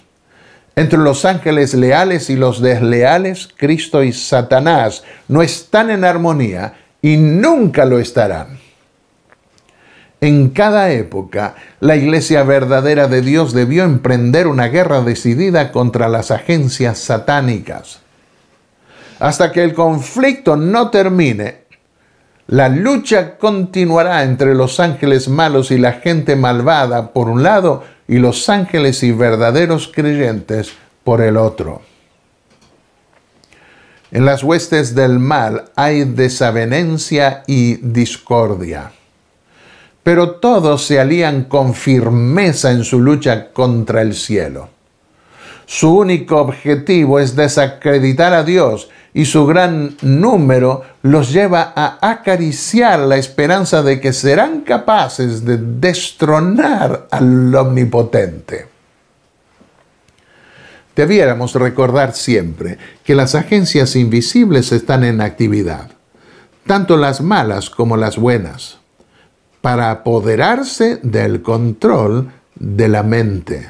Entre los ángeles leales y los desleales, Cristo y Satanás no están en armonía y nunca lo estarán. En cada época, la iglesia verdadera de Dios debió emprender una guerra decidida contra las agencias satánicas. Hasta que el conflicto no termine, la lucha continuará entre los ángeles malos y la gente malvada por un lado y los ángeles y verdaderos creyentes por el otro. En las huestes del mal hay desavenencia y discordia, pero todos se alían con firmeza en su lucha contra el cielo. Su único objetivo es desacreditar a Dios y su gran número los lleva a acariciar la esperanza de que serán capaces de destronar al Omnipotente. Debiéramos recordar siempre que las agencias invisibles están en actividad, tanto las malas como las buenas, para apoderarse del control de la mente.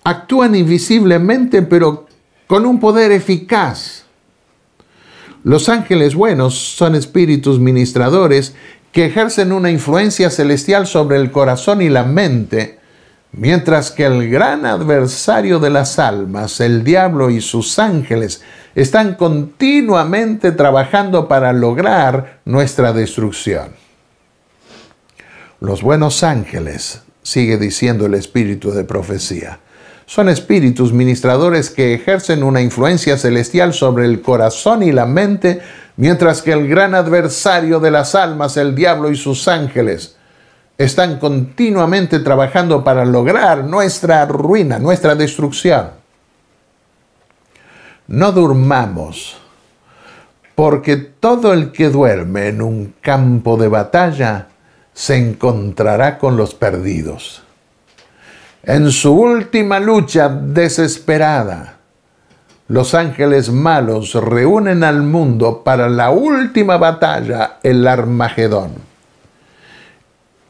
Actúan invisiblemente, pero con un poder eficaz. Los ángeles buenos son espíritus ministradores que ejercen una influencia celestial sobre el corazón y la mente, mientras que el gran adversario de las almas, el diablo y sus ángeles, están continuamente trabajando para lograr nuestra destrucción. Los buenos ángeles, sigue diciendo el espíritu de profecía, son espíritus ministradores que ejercen una influencia celestial sobre el corazón y la mente, mientras que el gran adversario de las almas, el diablo y sus ángeles, están continuamente trabajando para lograr nuestra ruina, nuestra destrucción. No durmamos, porque todo el que duerme en un campo de batalla se encontrará con los perdidos. En su última lucha desesperada, los ángeles malos reúnen al mundo para la última batalla, el Armagedón.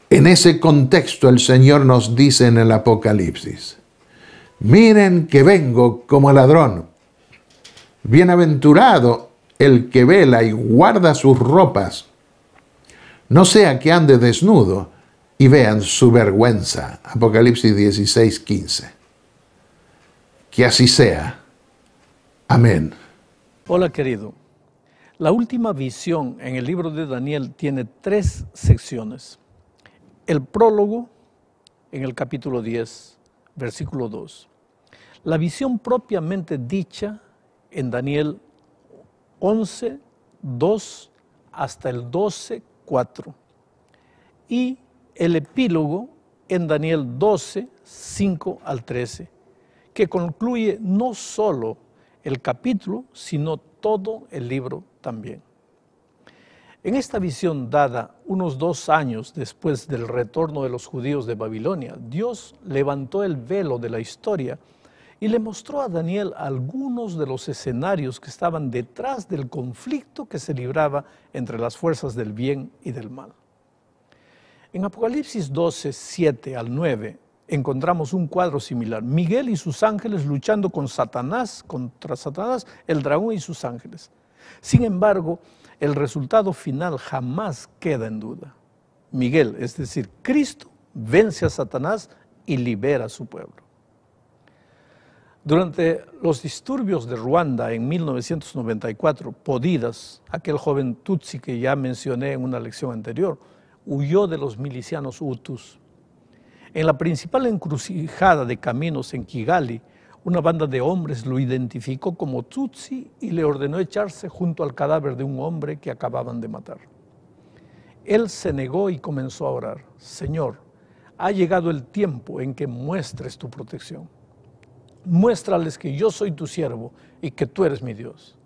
En ese contexto el Señor nos dice en el Apocalipsis: miren que vengo como ladrón. Bienaventurado el que vela y guarda sus ropas, no sea que ande desnudo y vean su vergüenza. Apocalipsis 16:15. Que así sea. Amén. Hola, querido. La última visión en el libro de Daniel tiene 3 secciones. El prólogo en el capítulo 10, versículo 2. La visión propiamente dicha en Daniel 11, 2 hasta el 12, 4. Y el epílogo en Daniel 12, 5 al 13, que concluye no solo el capítulo, sino todo el libro también. En esta visión dada unos 2 años después del retorno de los judíos de Babilonia, Dios levantó el velo de la historia y le mostró a Daniel algunos de los escenarios que estaban detrás del conflicto que se libraba entre las fuerzas del bien y del mal. En Apocalipsis 12, 7 al 9, encontramos un cuadro similar. Miguel y sus ángeles luchando contra Satanás, el dragón y sus ángeles. Sin embargo, el resultado final jamás queda en duda. Miguel, es decir, Cristo, vence a Satanás y libera a su pueblo. Durante los disturbios de Ruanda en 1994, Podidas, aquel joven tutsi que ya mencioné en una lección anterior, huyó de los milicianos hutus. En la principal encrucijada de caminos en Kigali, una banda de hombres lo identificó como tutsi y le ordenó echarse junto al cadáver de un hombre que acababan de matar. Él se negó y comenzó a orar: Señor, ha llegado el tiempo en que muestres tu protección. Muéstrales que yo soy tu siervo y que tú eres mi Dios.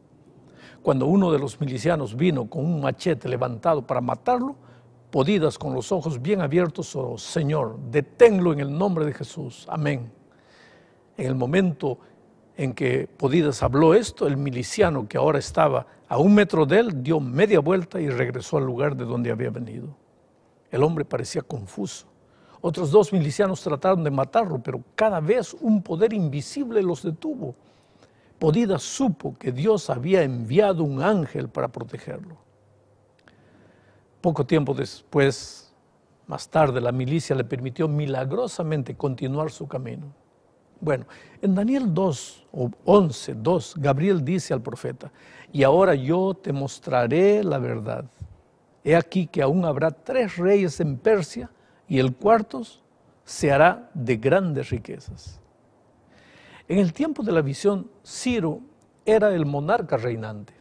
Cuando uno de los milicianos vino con un machete levantado para matarlo, Podídas, con los ojos bien abiertos, oró: Señor, deténlo en el nombre de Jesús. Amén. En el momento en que Podídas habló esto, el miliciano, que ahora estaba a 1 metro de él, dio media vuelta y regresó al lugar de donde había venido. El hombre parecía confuso. Otros 2 milicianos trataron de matarlo, pero cada vez un poder invisible los detuvo. Podídas supo que Dios había enviado un ángel para protegerlo. Poco tiempo después, más tarde, la milicia le permitió milagrosamente continuar su camino. Bueno, en Daniel 2 o 11:2, Gabriel dice al profeta: y ahora yo te mostraré la verdad. He aquí que aún habrá 3 reyes en Persia, y el cuarto se hará de grandes riquezas. En el tiempo de la visión, Ciro era el monarca reinante.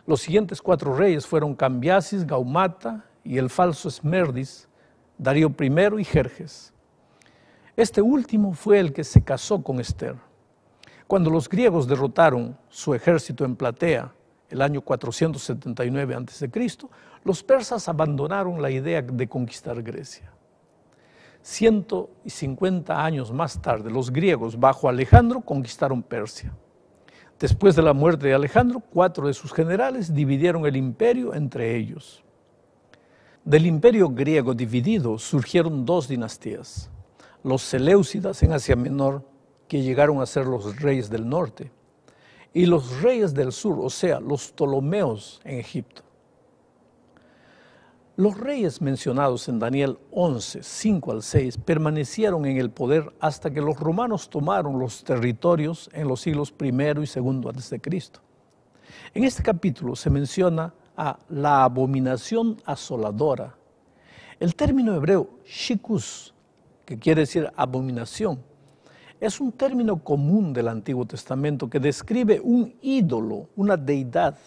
Los siguientes 4 reyes fueron Cambiasis, Gaumata y el falso Esmerdis, Darío I y Jerjes. Este último fue el que se casó con Esther. Cuando los griegos derrotaron su ejército en Platea, el año 479 a.C., los persas abandonaron la idea de conquistar Grecia. 150 años más tarde, los griegos, bajo Alejandro, conquistaron Persia. Después de la muerte de Alejandro, 4 de sus generales dividieron el imperio entre ellos. Del imperio griego dividido surgieron 2 dinastías: los Seleucidas en Asia Menor, que llegaron a ser los reyes del norte, y los reyes del sur, o sea, los Ptolomeos en Egipto. Los reyes mencionados en Daniel 11, 5 al 6, permanecieron en el poder hasta que los romanos tomaron los territorios en los siglos I y II a.C. En este capítulo se menciona a la abominación asoladora. El término hebreo shikus, que quiere decir abominación, es un término común del Antiguo Testamento que describe un ídolo, una deidad.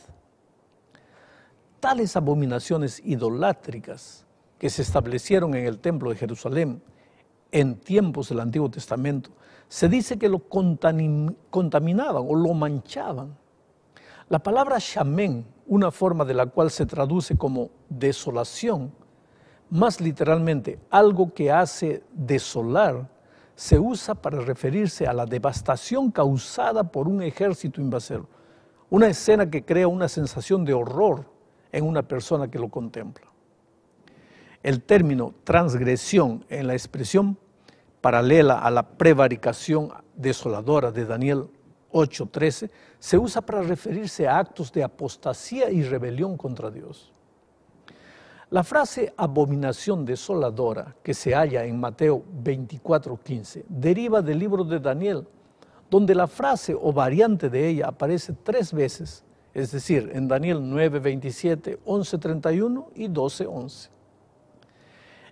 Tales abominaciones idolátricas que se establecieron en el templo de Jerusalén en tiempos del Antiguo Testamento, se dice que lo contaminaban o lo manchaban. La palabra shamen, una forma de la cual se traduce como desolación, más literalmente algo que hace desolar, se usa para referirse a la devastación causada por un ejército invasor, una escena que crea una sensación de horror en una persona que lo contempla. El término transgresión, en la expresión paralela a la prevaricación desoladora de Daniel 8:13, se usa para referirse a actos de apostasía y rebelión contra Dios. La frase abominación desoladora, que se halla en Mateo 24:15, deriva del libro de Daniel, donde la frase o variante de ella aparece 3 veces, es decir, en Daniel 9:27, 11:31 y 12:11.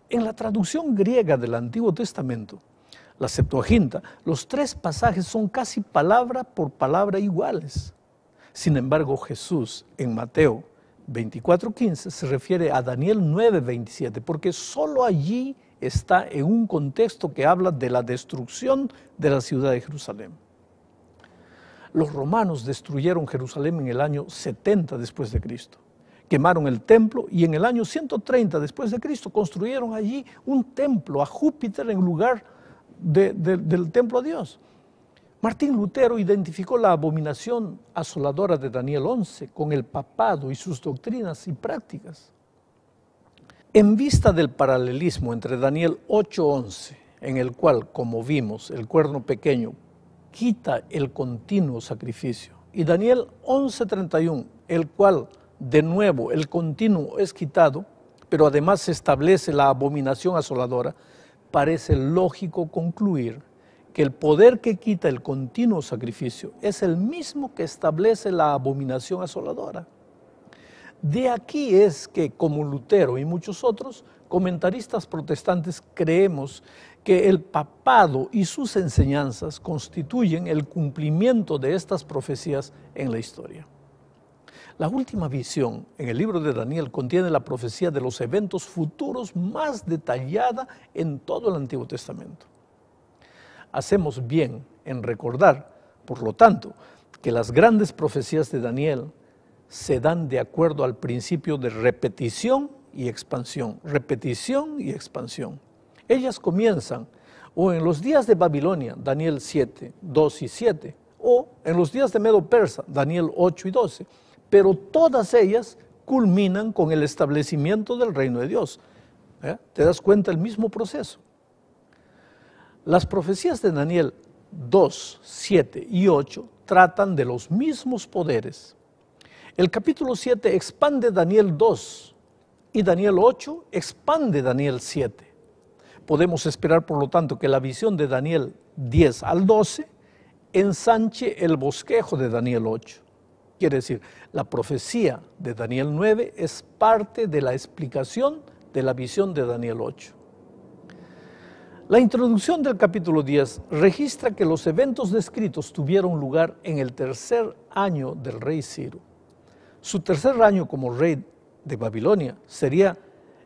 En la traducción griega del Antiguo Testamento, la Septuaginta, los 3 pasajes son casi palabra por palabra iguales. Sin embargo, Jesús en Mateo 24:15 se refiere a Daniel 9:27, porque solo allí está en un contexto que habla de la destrucción de la ciudad de Jerusalén. Los romanos destruyeron Jerusalén en el año 70 después de Cristo. Quemaron el templo y en el año 130 después de Cristo construyeron allí un templo a Júpiter en lugar del templo a Dios. Martín Lutero identificó la abominación asoladora de Daniel 11 con el papado y sus doctrinas y prácticas. En vista del paralelismo entre Daniel 8:11, en el cual, como vimos, el cuerno pequeño quita el continuo sacrificio, y Daniel 11:31, el cual, de nuevo, el continuo es quitado, pero además se establece la abominación asoladora, parece lógico concluir que el poder que quita el continuo sacrificio es el mismo que establece la abominación asoladora. De aquí es que, como Lutero y muchos otros comentaristas protestantes, creemos que el papado y sus enseñanzas constituyen el cumplimiento de estas profecías en la historia. La última visión en el libro de Daniel contiene la profecía de los eventos futuros más detallada en todo el Antiguo Testamento. Hacemos bien en recordar, por lo tanto, que las grandes profecías de Daniel se dan de acuerdo al principio de repetición y expansión. Repetición y expansión. Ellas comienzan o en los días de Babilonia, Daniel 7, 2 y 7, o en los días de Medo-Persa, Daniel 8 y 12, pero todas ellas culminan con el establecimiento del reino de Dios. ¿Te das cuenta? El mismo proceso. Las profecías de Daniel 2, 7 y 8 tratan de los mismos poderes. El capítulo 7 expande Daniel 2 y Daniel 8 expande Daniel 7. Podemos esperar, por lo tanto, que la visión de Daniel 10 al 12 ensanche el bosquejo de Daniel 8. Quiere decir, la profecía de Daniel 9 es parte de la explicación de la visión de Daniel 8. La introducción del capítulo 10 registra que los eventos descritos tuvieron lugar en el tercer año del rey Ciro. Su tercer año como rey de Babilonia sería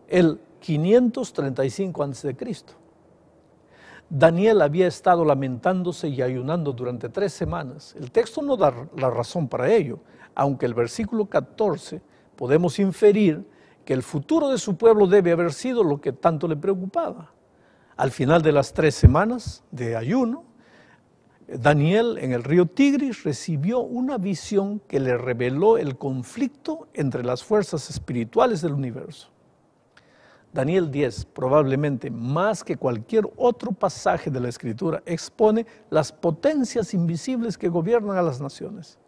el 535 a.C. Daniel había estado lamentándose y ayunando durante 3 semanas. El texto no da la razón para ello, aunque el versículo 14 podemos inferir que el futuro de su pueblo debe haber sido lo que tanto le preocupaba. Al final de las 3 semanas de ayuno, Daniel en el río Tigris recibió una visión que le reveló el conflicto entre las fuerzas espirituales del universo. Daniel 10, probablemente más que cualquier otro pasaje de la Escritura, expone las potencias invisibles que gobiernan a las naciones.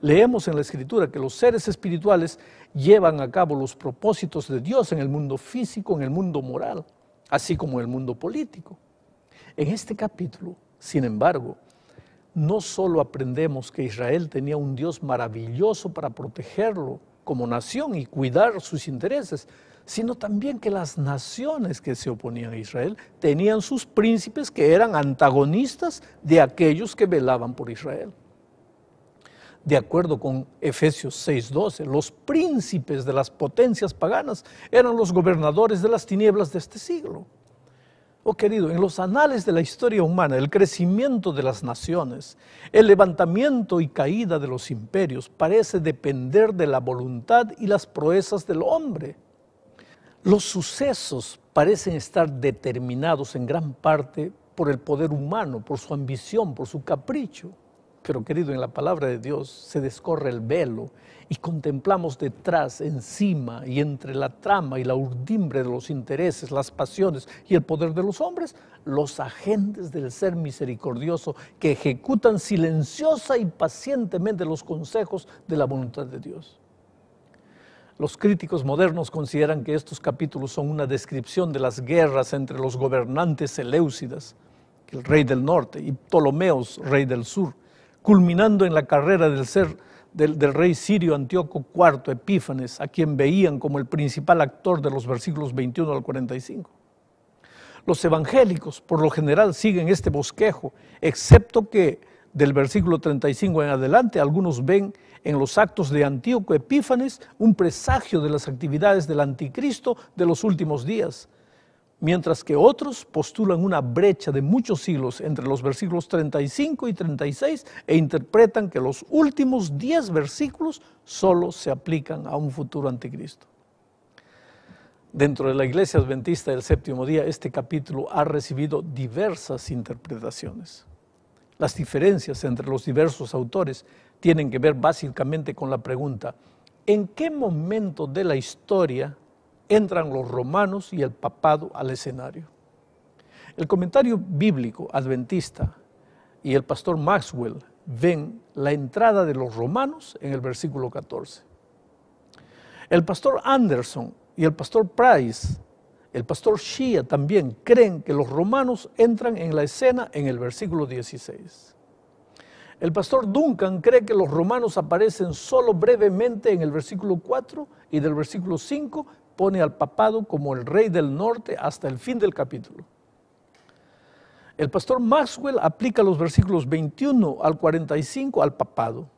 Leemos en la Escritura que los seres espirituales llevan a cabo los propósitos de Dios en el mundo físico, en el mundo moral, así como en el mundo político. En este capítulo, sin embargo, no solo aprendemos que Israel tenía un Dios maravilloso para protegerlo como nación y cuidar sus intereses, sino también que las naciones que se oponían a Israel tenían sus príncipes que eran antagonistas de aquellos que velaban por Israel. De acuerdo con Efesios 6:12, los príncipes de las potencias paganas eran los gobernadores de las tinieblas de este siglo. Oh querido, en los anales de la historia humana, el crecimiento de las naciones, el levantamiento y caída de los imperios parece depender de la voluntad y las proezas del hombre. Los sucesos parecen estar determinados en gran parte por el poder humano, por su ambición, por su capricho. Pero querido, en la palabra de Dios se descorre el velo y contemplamos detrás, encima y entre la trama y la urdimbre de los intereses, las pasiones y el poder de los hombres, los agentes del ser misericordioso que ejecutan silenciosa y pacientemente los consejos de la voluntad de Dios. Los críticos modernos consideran que estos capítulos son una descripción de las guerras entre los gobernantes seleucidas, el rey del norte, y Ptolomeos, rey del sur, culminando en la carrera del rey sirio Antíoco IV Epífanes, a quien veían como el principal actor de los versículos 21 al 45. Los evangélicos, por lo general, siguen este bosquejo, excepto que del versículo 35 en adelante, algunos ven en los actos de Antíoco Epífanes un presagio de las actividades del anticristo de los últimos días, mientras que otros postulan una brecha de muchos siglos entre los versículos 35 y 36 e interpretan que los últimos 10 versículos solo se aplican a un futuro anticristo. Dentro de la Iglesia Adventista del Séptimo Día, este capítulo ha recibido diversas interpretaciones. Las diferencias entre los diversos autores tienen que ver básicamente con la pregunta: ¿en qué momento de la historia entran los romanos y el papado al escenario? El comentario bíblico adventista y el pastor Maxwell ven la entrada de los romanos en el versículo 14. El pastor Anderson y el pastor Price, el pastor Shia también creen que los romanos entran en la escena en el versículo 16. El pastor Duncan cree que los romanos aparecen solo brevemente en el versículo 4 y del versículo 5 pone al papado como el rey del norte hasta el fin del capítulo. El pastor Maxwell aplica los versículos 21 al 45 al papado.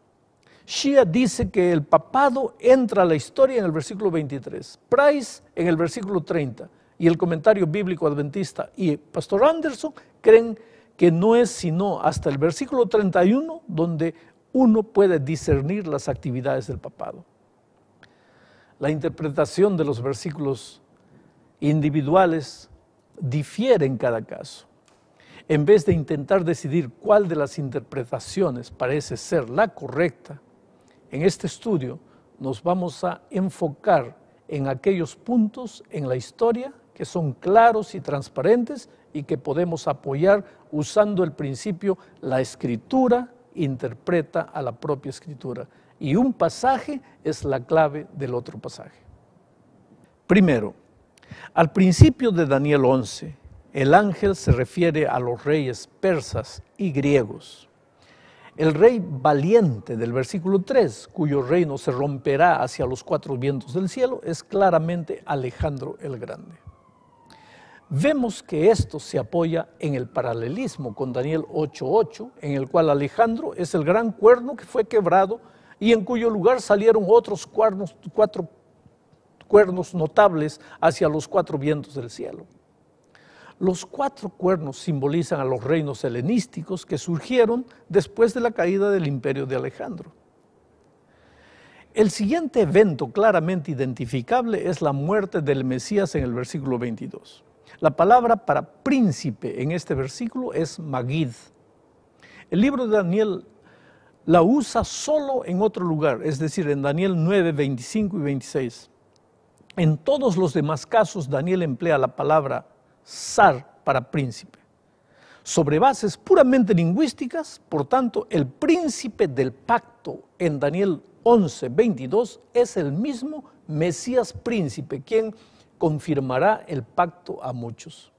Shia dice que el papado entra a la historia en el versículo 23, Price en el versículo 30, y el comentario bíblico adventista y Pastor Anderson creen que no es sino hasta el versículo 31 donde uno puede discernir las actividades del papado. La interpretación de los versículos individuales difiere en cada caso. En vez de intentar decidir cuál de las interpretaciones parece ser la correcta, en este estudio nos vamos a enfocar en aquellos puntos en la historia que son claros y transparentes y que podemos apoyar usando el principio la escritura interpreta a la propia escritura y un pasaje es la clave del otro pasaje. Primero, al principio de Daniel 11, el ángel se refiere a los reyes persas y griegos. El rey valiente del versículo 3, cuyo reino se romperá hacia los cuatro vientos del cielo, es claramente Alejandro el Grande. Vemos que esto se apoya en el paralelismo con Daniel 8:8, en el cual Alejandro es el gran cuerno que fue quebrado y en cuyo lugar salieron otros cuatro cuernos notables hacia los cuatro vientos del cielo. Los cuatro cuernos simbolizan a los reinos helenísticos que surgieron después de la caída del imperio de Alejandro. El siguiente evento claramente identificable es la muerte del Mesías en el versículo 22. La palabra para príncipe en este versículo es Magid. El libro de Daniel la usa solo en otro lugar, es decir, en Daniel 9, 25 y 26. En todos los demás casos, Daniel emplea la palabra zar para príncipe. Sobre bases puramente lingüísticas, por tanto, el príncipe del pacto en Daniel 11, 22 es el mismo Mesías príncipe, quien confirmará el pacto a muchos.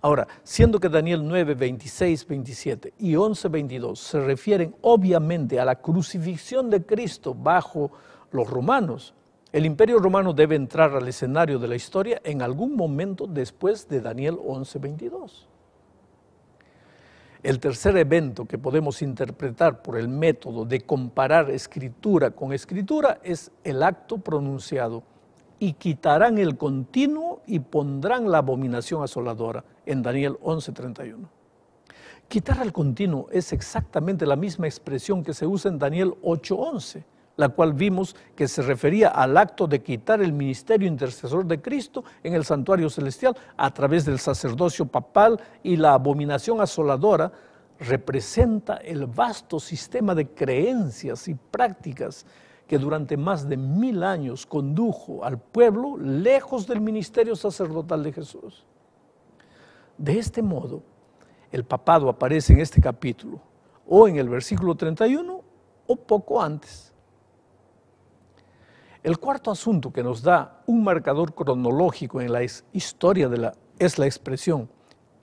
Ahora, siendo que Daniel 9, 26, 27 y 11, 22 se refieren obviamente a la crucifixión de Cristo bajo los romanos, el imperio romano debe entrar al escenario de la historia en algún momento después de Daniel 11, 22. El tercer evento que podemos interpretar por el método de comparar escritura con escritura es el acto pronunciado: y quitarán el continuo y pondrán la abominación asoladora, en Daniel 11, 31. Quitar el continuo es exactamente la misma expresión que se usa en Daniel 8, 11, la cual vimos que se refería al acto de quitar el ministerio intercesor de Cristo en el santuario celestial a través del sacerdocio papal, y la abominación asoladora representa el vasto sistema de creencias y prácticas que durante más de 1000 años condujo al pueblo lejos del ministerio sacerdotal de Jesús. De este modo, el papado aparece en este capítulo, o en el versículo 31, o poco antes. El cuarto asunto que nos da un marcador cronológico en la historia es la expresión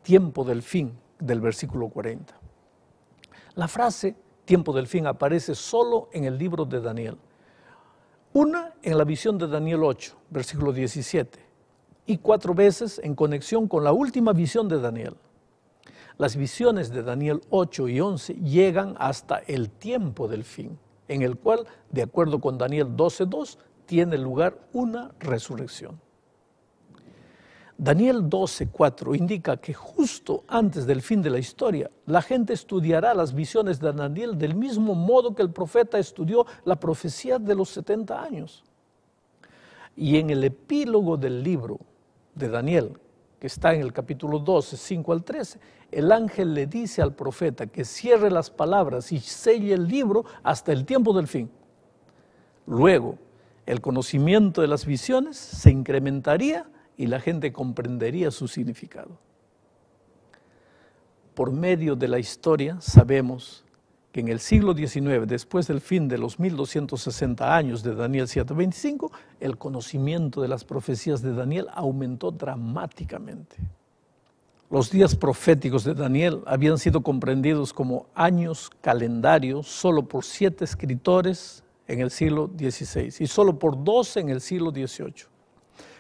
tiempo del fin del versículo 40. La frase tiempo del fin aparece solo en el libro de Daniel. Una en la visión de Daniel 8, versículo 17, y 4 veces en conexión con la última visión de Daniel. Las visiones de Daniel 8 y 11 llegan hasta el tiempo del fin, en el cual, de acuerdo con Daniel 12:2, tiene lugar una resurrección. Daniel 12:4 indica que justo antes del fin de la historia, la gente estudiará las visiones de Daniel del mismo modo que el profeta estudió la profecía de los 70 años. Y en el epílogo del libro de Daniel, que está en el capítulo 12, 5 al 13, el ángel le dice al profeta que cierre las palabras y selle el libro hasta el tiempo del fin. Luego, el conocimiento de las visiones se incrementaría y la gente comprendería su significado. Por medio de la historia sabemos que en el siglo XIX, después del fin de los 1260 años de Daniel 7:25, el conocimiento de las profecías de Daniel aumentó dramáticamente. Los días proféticos de Daniel habían sido comprendidos como años calendarios solo por 7 escritores en el siglo XVI y solo por 12 en el siglo XVIII,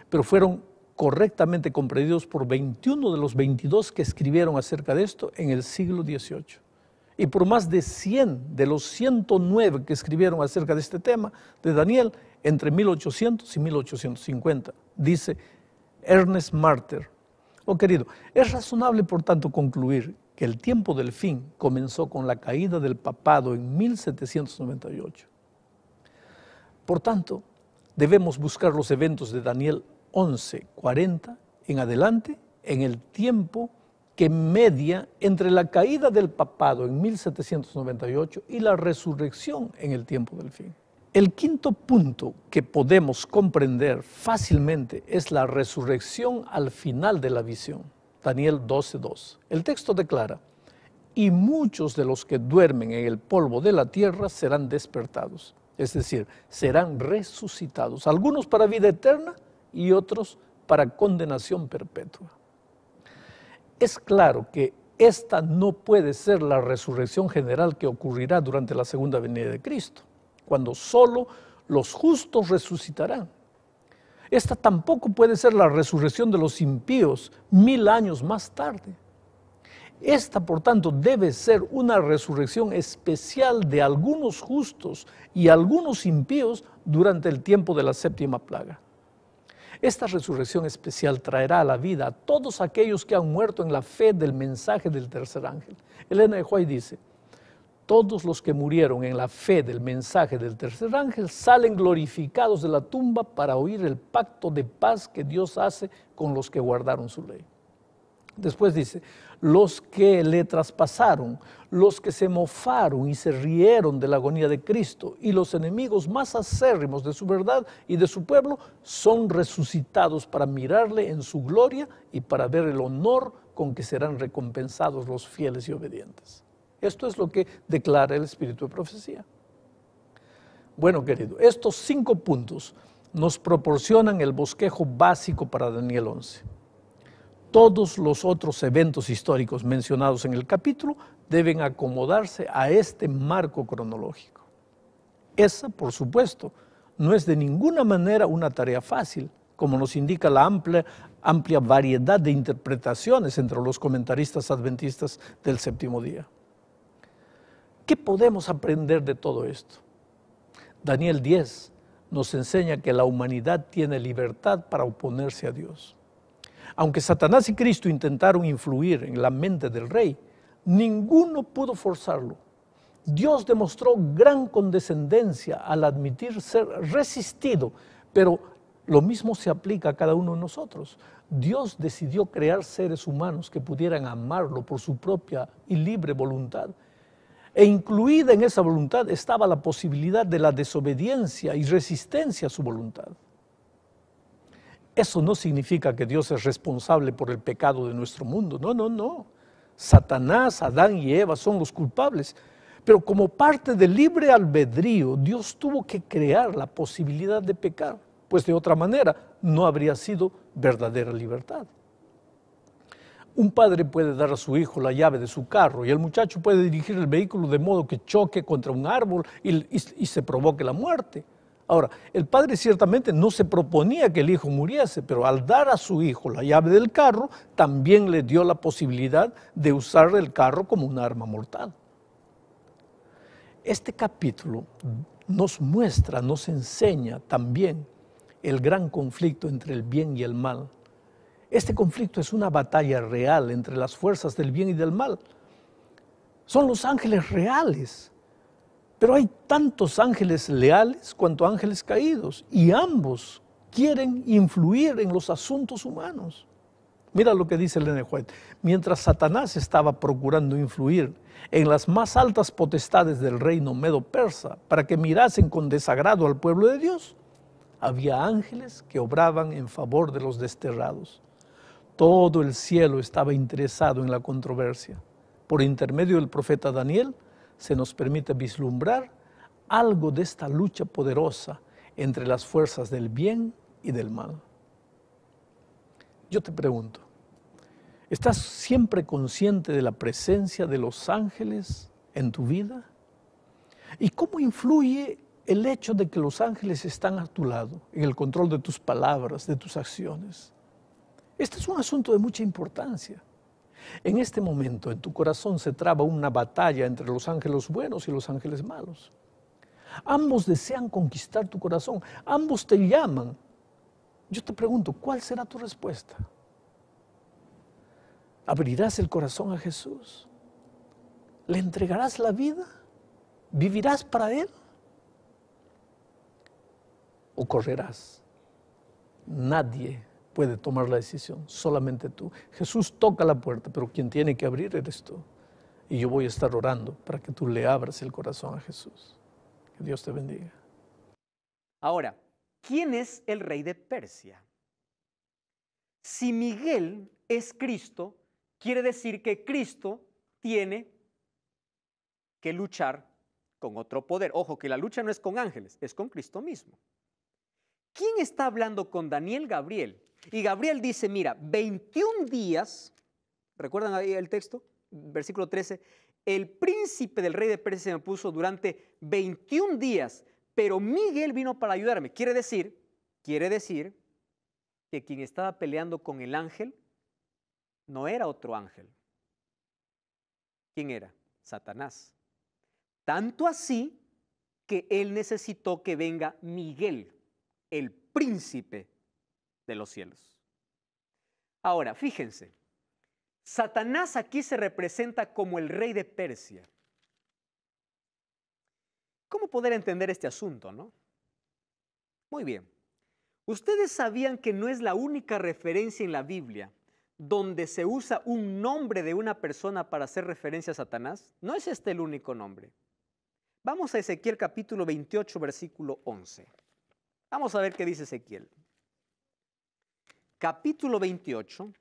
pero fueron correctamente comprendidos por 21 de los 22 que escribieron acerca de esto en el siglo XVIII. Y por más de 100 de los 109 que escribieron acerca de este tema de Daniel, entre 1800 y 1850, dice Ernest Martyr. Oh querido, es razonable por tanto concluir que el tiempo del fin comenzó con la caída del papado en 1798. Por tanto, debemos buscar los eventos de Daniel 11:40 en adelante en el tiempo que media entre la caída del papado en 1798 y la resurrección en el tiempo del fin. El quinto punto que podemos comprender fácilmente es la resurrección al final de la visión. Daniel 12:2. El texto declara: y muchos de los que duermen en el polvo de la tierra serán despertados, es decir, serán resucitados, algunos para vida eterna y otros para condenación perpetua. Es claro que esta no puede ser la resurrección general que ocurrirá durante la segunda venida de Cristo, cuando solo los justos resucitarán. Esta tampoco puede ser la resurrección de los impíos 1000 años más tarde. Esta, por tanto, debe ser una resurrección especial de algunos justos y algunos impíos durante el tiempo de la séptima plaga. Esta resurrección especial traerá a la vida a todos aquellos que han muerto en la fe del mensaje del tercer ángel. Elena de White dice: todos los que murieron en la fe del mensaje del tercer ángel salen glorificados de la tumba para oír el pacto de paz que Dios hace con los que guardaron su ley. Después dice: los que le traspasaron, los que se mofaron y se rieron de la agonía de Cristo y los enemigos más acérrimos de su verdad y de su pueblo son resucitados para mirarle en su gloria y para ver el honor con que serán recompensados los fieles y obedientes. Esto es lo que declara el espíritu de profecía. Bueno, querido, estos 5 puntos nos proporcionan el bosquejo básico para Daniel 11. Todos los otros eventos históricos mencionados en el capítulo deben acomodarse a este marco cronológico. Esa, por supuesto, no es de ninguna manera una tarea fácil, como nos indica la amplia variedad de interpretaciones entre los comentaristas adventistas del séptimo día. ¿Qué podemos aprender de todo esto? Daniel 10 nos enseña que la humanidad tiene libertad para oponerse a Dios. Aunque Satanás y Cristo intentaron influir en la mente del rey, ninguno pudo forzarlo. Dios demostró gran condescendencia al admitir ser resistido, pero lo mismo se aplica a cada uno de nosotros. Dios decidió crear seres humanos que pudieran amarlo por su propia y libre voluntad. E incluida en esa voluntad estaba la posibilidad de la desobediencia y resistencia a su voluntad. Eso no significa que Dios es responsable por el pecado de nuestro mundo. No, no, no. Satanás, Adán y Eva son los culpables. Pero como parte del libre albedrío, Dios tuvo que crear la posibilidad de pecar, pues de otra manera no habría sido verdadera libertad. Un padre puede dar a su hijo la llave de su carro y el muchacho puede dirigir el vehículo de modo que choque contra un árbol y se provoque la muerte. Ahora, el padre ciertamente no se proponía que el hijo muriese, pero al dar a su hijo la llave del carro, también le dio la posibilidad de usar el carro como un arma mortal. Este capítulo nos muestra, nos enseña también el gran conflicto entre el bien y el mal. Este conflicto es una batalla real entre las fuerzas del bien y del mal. Son los ángeles reales. Pero hay tantos ángeles leales cuanto ángeles caídos, y ambos quieren influir en los asuntos humanos. Mira lo que dice Elena de White: mientras Satanás estaba procurando influir en las más altas potestades del reino medo-persa para que mirasen con desagrado al pueblo de Dios, había ángeles que obraban en favor de los desterrados. Todo el cielo estaba interesado en la controversia. Por intermedio del profeta Daniel, se nos permite vislumbrar algo de esta lucha poderosa entre las fuerzas del bien y del mal. Yo te pregunto, ¿estás siempre consciente de la presencia de los ángeles en tu vida? ¿Y cómo influye el hecho de que los ángeles están a tu lado, en el control de tus palabras, de tus acciones? Este es un asunto de mucha importancia. En este momento en tu corazón se traba una batalla entre los ángeles buenos y los ángeles malos. Ambos desean conquistar tu corazón, ambos te llaman. Yo te pregunto, ¿cuál será tu respuesta? ¿Abrirás el corazón a Jesús? ¿Le entregarás la vida? ¿Vivirás para Él? ¿O correrás? Nadie puede tomar la decisión, solamente tú. Jesús toca la puerta, pero quien tiene que abrir eres tú. Y yo voy a estar orando para que tú le abras el corazón a Jesús. Que Dios te bendiga. Ahora, ¿quién es el rey de Persia? Si Miguel es Cristo, quiere decir que Cristo tiene que luchar con otro poder. Ojo, que la lucha no es con ángeles, es con Cristo mismo. ¿Quién está hablando con Daniel? Gabriel. Y Gabriel dice, mira, 21 días, ¿recuerdan ahí el texto? Versículo 13, el príncipe del rey de Persia me puso durante 21 días, pero Miguel vino para ayudarme. Quiere decir que quien estaba peleando con el ángel no era otro ángel. ¿Quién era? Satanás. Tanto así que él necesitó que venga Miguel, el príncipe de los cielos. Ahora, fíjense, Satanás aquí se representa como el rey de Persia. ¿Cómo poder entender este asunto, no? Muy bien. Ustedes sabían que no es la única referencia en la Biblia donde se usa un nombre de una persona para hacer referencia a Satanás. No es este el único nombre. Vamos a Ezequiel capítulo 28, versículo 11. Vamos a ver qué dice Ezequiel. Capítulo 28,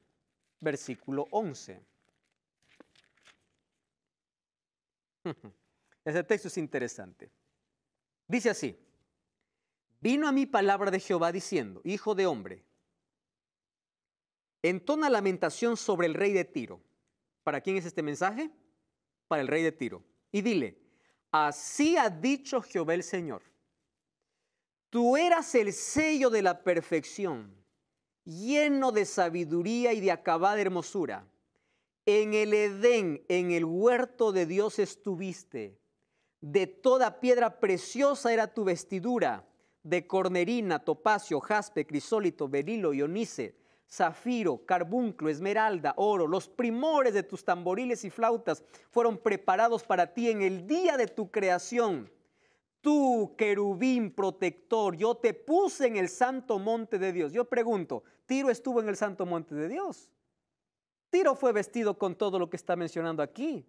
versículo 11. Ese texto es interesante. Dice así: vino a mí palabra de Jehová diciendo, hijo de hombre, entona lamentación sobre el rey de Tiro. ¿Para quién es este mensaje? Para el rey de Tiro. Y dile, así ha dicho Jehová el Señor. Tú eras el sello de la perfección, lleno de sabiduría y de acabada hermosura. En el Edén, en el huerto de Dios estuviste. De toda piedra preciosa era tu vestidura, de cornerina, topacio, jaspe, crisólito, berilo y onice, zafiro, carbunclo, esmeralda, oro. Los primores de tus tamboriles y flautas fueron preparados para ti en el día de tu creación. Tú, querubín protector, yo te puse en el santo monte de Dios. Yo pregunto, ¿Tiro estuvo en el santo monte de Dios? Tiro fue vestido con todo lo que está mencionando aquí.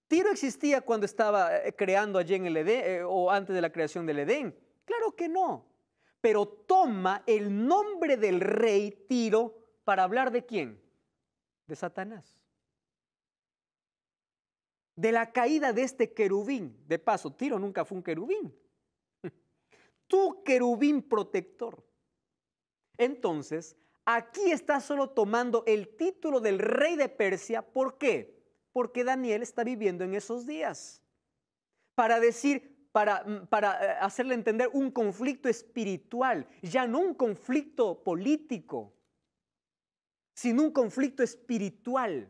¿Tiro existía cuando estaba creando allí en el Edén o antes de la creación del Edén? Claro que no. Pero toma el nombre del rey Tiro para hablar ¿de quién? De Satanás. De la caída de este querubín. De paso, Tiro nunca fue un querubín. Tú, querubín protector. Entonces, aquí está solo tomando el título del rey de Persia. ¿Por qué? Porque Daniel está viviendo en esos días. Para decir, para hacerle entender un conflicto espiritual, ya no un conflicto político, sino un conflicto espiritual.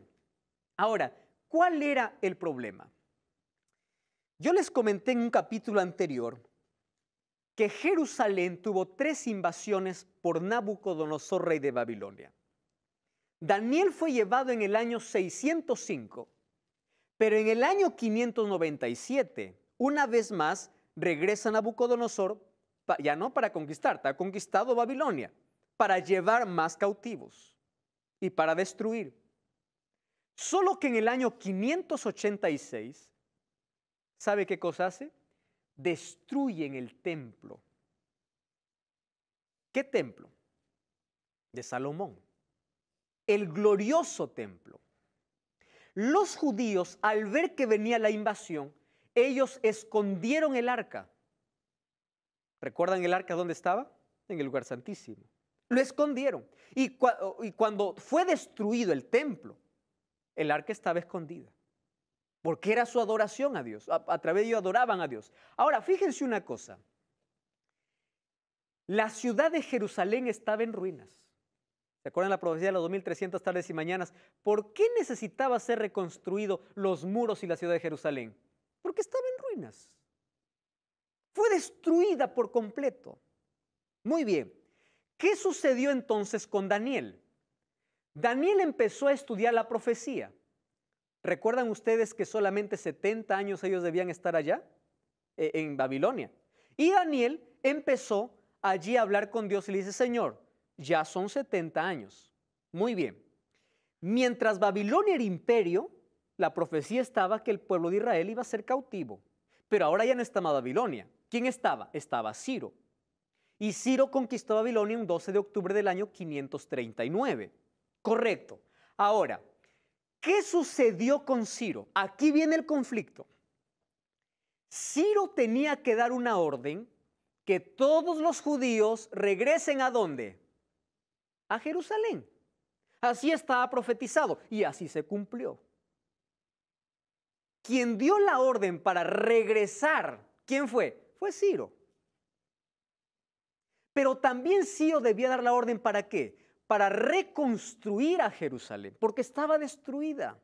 Ahora, ¿cuál era el problema? Yo les comenté en un capítulo anterior que Jerusalén tuvo 3 invasiones por Nabucodonosor, rey de Babilonia. Daniel fue llevado en el año 605, pero en el año 597, una vez más, regresa Nabucodonosor, ya no para conquistar, ha conquistado Babilonia, para llevar más cautivos y para destruir. Solo que en el año 586, ¿sabe qué cosa hace? Destruyen el templo. ¿Qué templo? De Salomón. El glorioso templo. Los judíos, al ver que venía la invasión, ellos escondieron el arca. ¿Recuerdan el arca dónde estaba? En el lugar santísimo. Lo escondieron. Y cuando fue destruido el templo, el arca estaba escondida. Porque era su adoración a Dios. A través de ellos adoraban a Dios. Ahora, fíjense una cosa. La ciudad de Jerusalén estaba en ruinas. ¿Se acuerdan la profecía de las 2300 tardes y mañanas? ¿Por qué necesitaba ser reconstruido los muros y la ciudad de Jerusalén? Porque estaba en ruinas. Fue destruida por completo. Muy bien. ¿Qué sucedió entonces con Daniel? Daniel empezó a estudiar la profecía. ¿Recuerdan ustedes que solamente 70 años ellos debían estar allá? En Babilonia. Y Daniel empezó allí a hablar con Dios y le dice, Señor, ya son 70 años. Muy bien. Mientras Babilonia era imperio, la profecía estaba que el pueblo de Israel iba a ser cautivo. Pero ahora ya no estaba Babilonia. ¿Quién estaba? Estaba Ciro. Y Ciro conquistó Babilonia un 12 de octubre del año 539. Correcto. Ahora, ¿qué sucedió con Ciro? Aquí viene el conflicto. Ciro tenía que dar una orden que todos los judíos regresen ¿a dónde? A Jerusalén. Así estaba profetizado y así se cumplió. Quien dio la orden para regresar, ¿quién fue? Fue Ciro. Pero también Ciro debía dar la orden ¿para qué? Para reconstruir a Jerusalén, porque estaba destruida.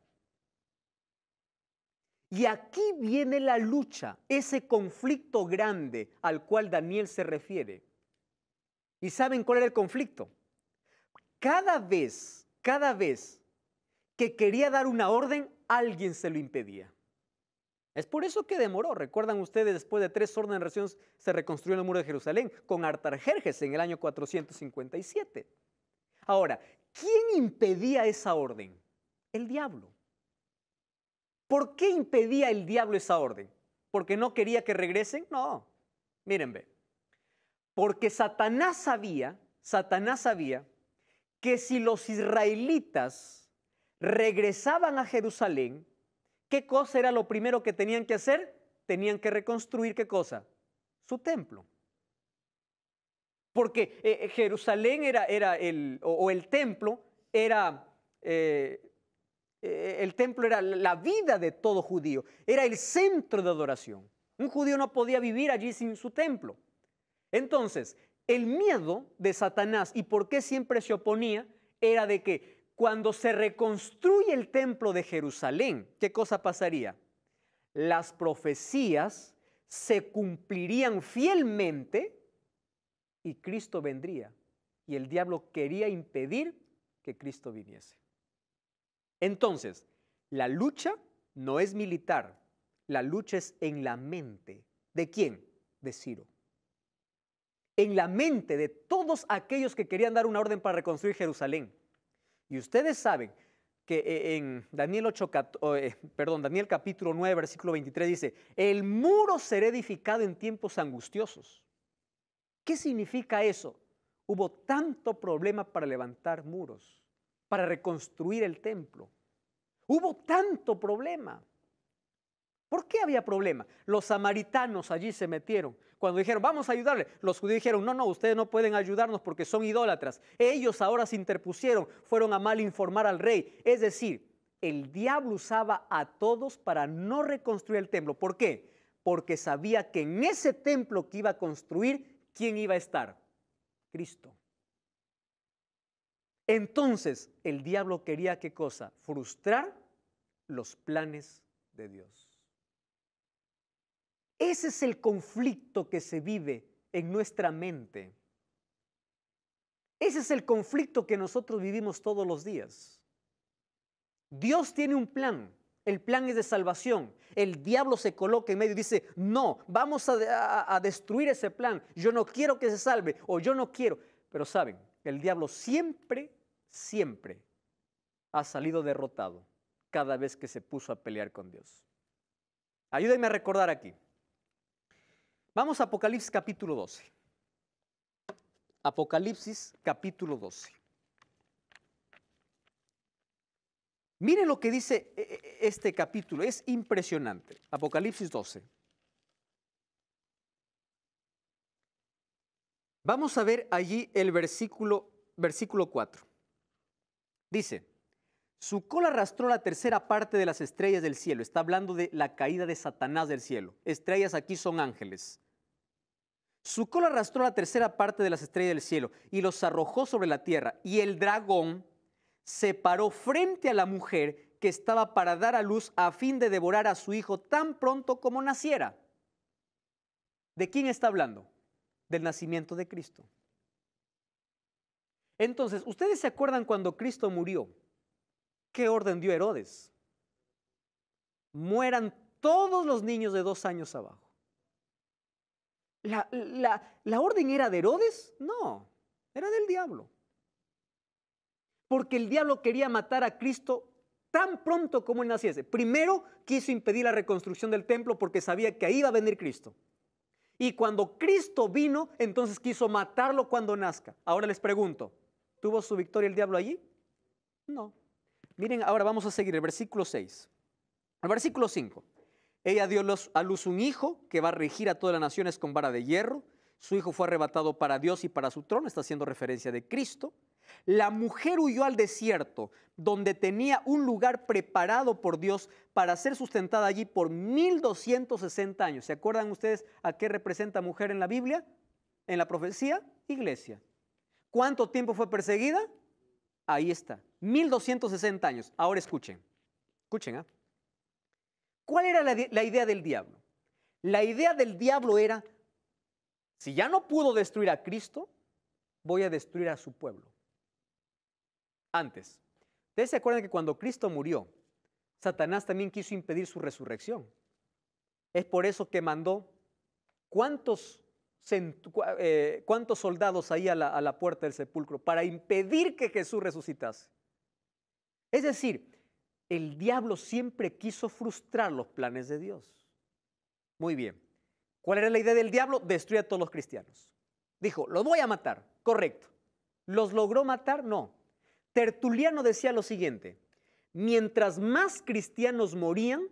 Y aquí viene la lucha, ese conflicto grande al cual Daniel se refiere. ¿Y saben cuál era el conflicto? Cada vez que quería dar una orden, alguien se lo impedía. Es por eso que demoró. Recuerdan ustedes, después de 3 órdenes de región se reconstruyó el muro de Jerusalén con Artajerjes en el año 457. Ahora, ¿quién impedía esa orden? El diablo. ¿Por qué impedía el diablo esa orden? ¿Porque no quería que regresen? No. Miren, ve. Porque Satanás sabía que si los israelitas regresaban a Jerusalén, ¿qué cosa era lo primero que tenían que hacer? Tenían que reconstruir, ¿qué cosa? Su templo. Porque Jerusalén el templo era la vida de todo judío, era el centro de adoración. Un judío no podía vivir allí sin su templo. Entonces, el miedo de Satanás, y por qué siempre se oponía, era de que cuando se reconstruye el templo de Jerusalén, ¿qué cosa pasaría? Las profecías se cumplirían fielmente y Cristo vendría. Y el diablo quería impedir que Cristo viniese. Entonces, la lucha no es militar, la lucha es en la mente. ¿De quién? De Ciro. En la mente de todos aquellos que querían dar una orden para reconstruir Jerusalén. Y ustedes saben que en Daniel capítulo 9, versículo 23 dice, el muro será edificado en tiempos angustiosos. ¿Qué significa eso? Hubo tanto problema para levantar muros, para reconstruir el templo. Hubo tanto problema. ¿Por qué había problema? Los samaritanos allí se metieron. Cuando dijeron, vamos a ayudarle, los judíos dijeron, no, ustedes no pueden ayudarnos porque son idólatras. Ellos ahora se interpusieron, fueron a mal informar al rey. Es decir, el diablo usaba a todos para no reconstruir el templo. ¿Por qué? Porque sabía que en ese templo que iba a construir, ¿quién iba a estar? Cristo. Entonces, el diablo quería ¿qué cosa? Frustrar los planes de Dios. Ese es el conflicto que se vive en nuestra mente. Ese es el conflicto que nosotros vivimos todos los días. Dios tiene un plan. El plan es de salvación. El diablo se coloca en medio y dice, no, vamos a destruir ese plan. Yo no quiero que se salve o yo no quiero. Pero saben, el diablo siempre ha salido derrotado cada vez que se puso a pelear con Dios. Ayúdenme a recordar aquí. Vamos a Apocalipsis capítulo 12. Apocalipsis capítulo 12. Miren lo que dice este capítulo, es impresionante. Apocalipsis 12. Vamos a ver allí el versículo 4. Dice, su cola arrastró la tercera parte de las estrellas del cielo. Está hablando de la caída de Satanás del cielo. Estrellas aquí son ángeles. Su cola arrastró la tercera parte de las estrellas del cielo y los arrojó sobre la tierra. Y el dragón se paró frente a la mujer que estaba para dar a luz a fin de devorar a su hijo tan pronto como naciera. ¿De quién está hablando? Del nacimiento de Cristo. Entonces, ¿ustedes se acuerdan cuando Cristo murió? ¿Qué orden dio Herodes? Mueran todos los niños de 2 años abajo. ¿La orden era de Herodes? No, era del diablo. Porque el diablo quería matar a Cristo tan pronto como él naciese. Primero quiso impedir la reconstrucción del templo porque sabía que ahí iba a venir Cristo. Y cuando Cristo vino, entonces quiso matarlo cuando nazca. Ahora les pregunto, ¿tuvo su victoria el diablo allí? No. Miren, ahora vamos a seguir el versículo 6. El versículo 5. Ella dio a luz un hijo que va a regir a todas las naciones con vara de hierro. Su hijo fue arrebatado para Dios y para su trono. Está haciendo referencia de Cristo. La mujer huyó al desierto, donde tenía un lugar preparado por Dios para ser sustentada allí por 1260 años. ¿Se acuerdan ustedes a qué representa mujer en la Biblia? En la profecía, iglesia. ¿Cuánto tiempo fue perseguida? Ahí está, 1260 años. Ahora escuchen, escuchen, ¿eh? ¿Cuál era la idea del diablo? La idea del diablo era, si ya no pudo destruir a Cristo, voy a destruir a su pueblo. Antes, ustedes se acuerdan que cuando Cristo murió, Satanás también quiso impedir su resurrección. Es por eso que mandó cuántos soldados ahí a la puerta del sepulcro para impedir que Jesús resucitase. Es decir, el diablo siempre quiso frustrar los planes de Dios. Muy bien. ¿Cuál era la idea del diablo? Destruir a todos los cristianos. Dijo, los voy a matar. Correcto. ¿Los logró matar? No. Tertuliano decía lo siguiente: mientras más cristianos morían,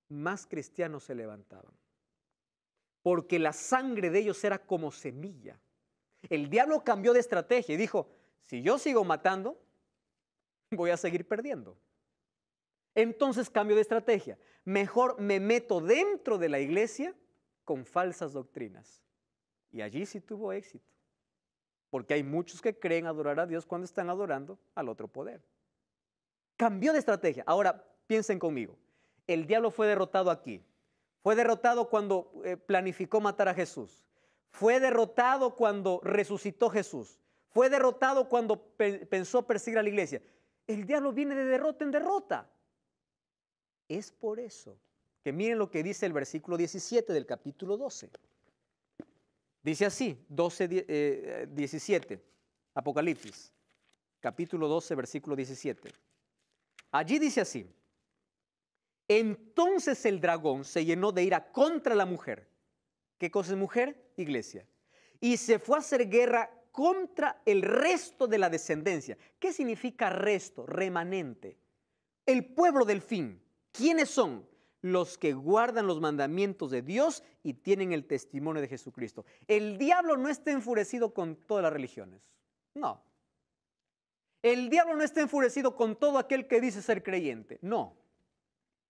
más cristianos se levantaban. Porque la sangre de ellos era como semilla. El diablo cambió de estrategia y dijo, si yo sigo matando, voy a seguir perdiendo. Entonces cambió de estrategia. Mejor me meto dentro de la iglesia con falsas doctrinas. Y allí sí tuvo éxito. Porque hay muchos que creen adorar a Dios cuando están adorando al otro poder. Cambió de estrategia. Ahora piensen conmigo. El diablo fue derrotado aquí. Fue derrotado cuando planificó matar a Jesús. Fue derrotado cuando resucitó Jesús. Fue derrotado cuando pensó perseguir a la iglesia. El diablo viene de derrota en derrota. Es por eso que miren lo que dice el versículo 17 del capítulo 12. Dice así, 17, Apocalipsis, capítulo 12, versículo 17. Allí dice así, entonces el dragón se llenó de ira contra la mujer. ¿Qué cosa es mujer? Iglesia. Y se fue a hacer guerra contra el resto de la descendencia. ¿Qué significa resto? Remanente. El pueblo del fin. ¿Quiénes son? Los que guardan los mandamientos de Dios y tienen el testimonio de Jesucristo. El diablo no está enfurecido con todas las religiones. No. El diablo no está enfurecido con todo aquel que dice ser creyente. No.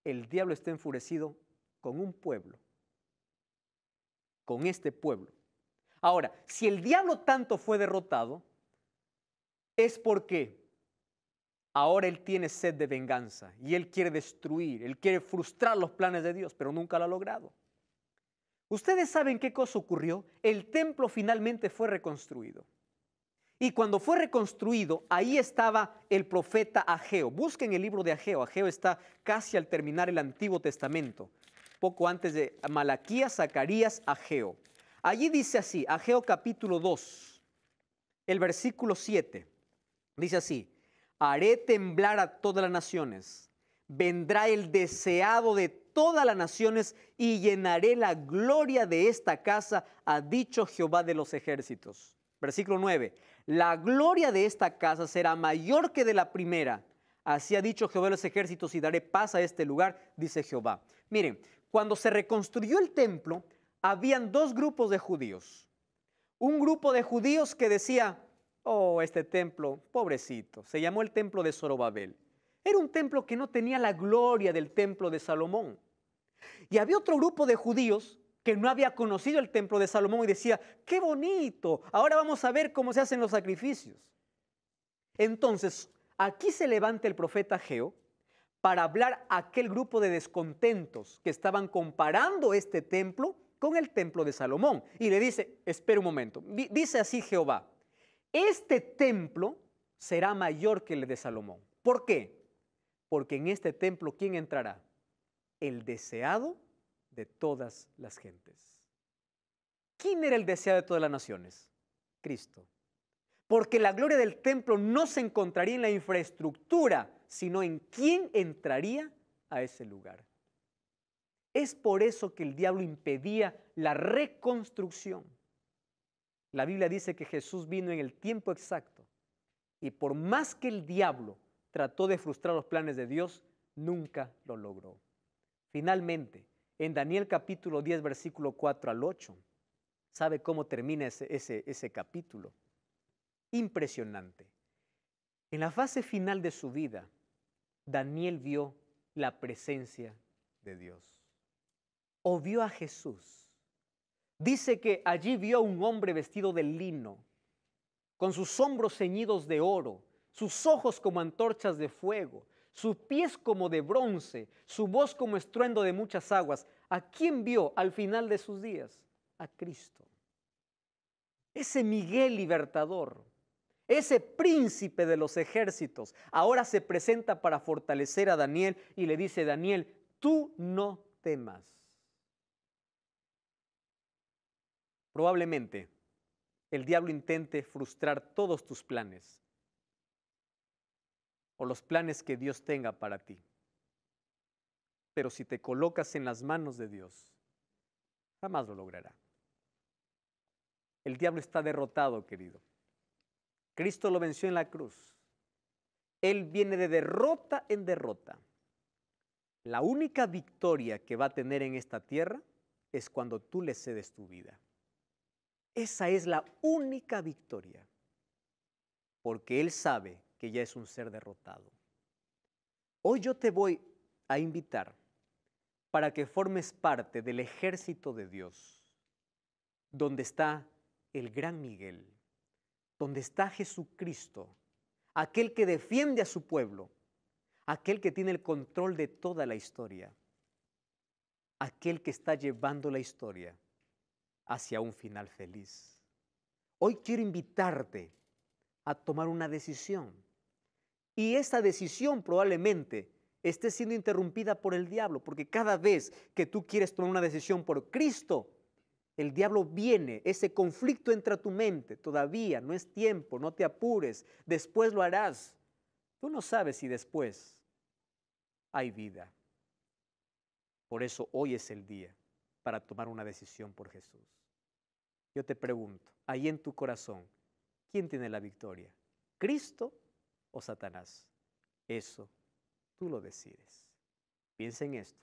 El diablo está enfurecido con un pueblo. Con este pueblo. Ahora, si el diablo tanto fue derrotado, es porque ahora él tiene sed de venganza y él quiere destruir, él quiere frustrar los planes de Dios, pero nunca lo ha logrado. ¿Ustedes saben qué cosa ocurrió? El templo finalmente fue reconstruido. Y cuando fue reconstruido, ahí estaba el profeta Ageo. Busquen el libro de Ageo. Ageo está casi al terminar el Antiguo Testamento. Poco antes de Malaquías, Zacarías, Ageo. Allí dice así, Ageo capítulo 2, el versículo 7. Dice así, haré temblar a todas las naciones, vendrá el deseado de todas las naciones y llenaré la gloria de esta casa, ha dicho Jehová de los ejércitos. Versículo 9, la gloria de esta casa será mayor que de la primera, así ha dicho Jehová de los ejércitos y daré paz a este lugar, dice Jehová. Miren, cuando se reconstruyó el templo, habían dos grupos de judíos. Un grupo de judíos que decía, oh, este templo, pobrecito, se llamó el templo de Zorobabel. Era un templo que no tenía la gloria del templo de Salomón. Y había otro grupo de judíos que no había conocido el templo de Salomón y decía, ¡qué bonito! Ahora vamos a ver cómo se hacen los sacrificios. Entonces, aquí se levanta el profeta Ageo para hablar a aquel grupo de descontentos que estaban comparando este templo con el templo de Salomón. Y le dice, espera un momento, dice así Jehová, este templo será mayor que el de Salomón. ¿Por qué? Porque en este templo, ¿quién entrará? El deseado de todas las gentes. ¿Quién era el deseado de todas las naciones? Cristo. Porque la gloria del templo no se encontraría en la infraestructura, sino en quién entraría a ese lugar. Es por eso que el diablo impedía la reconstrucción. La Biblia dice que Jesús vino en el tiempo exacto y por más que el diablo trató de frustrar los planes de Dios, nunca lo logró. Finalmente, en Daniel capítulo 10, versículo 4 al 8, ¿sabe cómo termina ese capítulo? Impresionante. En la fase final de su vida, Daniel vio la presencia de Dios. O vio a Jesús. Dice que allí vio a un hombre vestido de lino, con sus hombros ceñidos de oro, sus ojos como antorchas de fuego, sus pies como de bronce, su voz como estruendo de muchas aguas. ¿A quién vio al final de sus días? A Cristo. Ese Miguel libertador, ese príncipe de los ejércitos, ahora se presenta para fortalecer a Daniel y le dice, Daniel, tú no temas. Probablemente el diablo intente frustrar todos tus planes o los planes que Dios tenga para ti. Pero si te colocas en las manos de Dios, jamás lo logrará. El diablo está derrotado, querido. Cristo lo venció en la cruz. Él viene de derrota en derrota. La única victoria que va a tener en esta tierra es cuando tú le cedes tu vida. Esa es la única victoria, porque Él sabe que ya es un ser derrotado. Hoy yo te voy a invitar para que formes parte del ejército de Dios, donde está el gran Miguel, donde está Jesucristo, aquel que defiende a su pueblo, aquel que tiene el control de toda la historia, aquel que está llevando la historia hacia un final feliz. Hoy quiero invitarte a tomar una decisión. Y esa decisión probablemente esté siendo interrumpida por el diablo, porque cada vez que tú quieres tomar una decisión por Cristo, el diablo viene, ese conflicto entra a tu mente. Todavía no es tiempo, no te apures, después lo harás. Tú no sabes si después hay vida. Por eso hoy es el día para tomar una decisión por Jesús. Yo te pregunto, ahí en tu corazón, ¿quién tiene la victoria? ¿Cristo o Satanás? Eso tú lo decides. Piensa en esto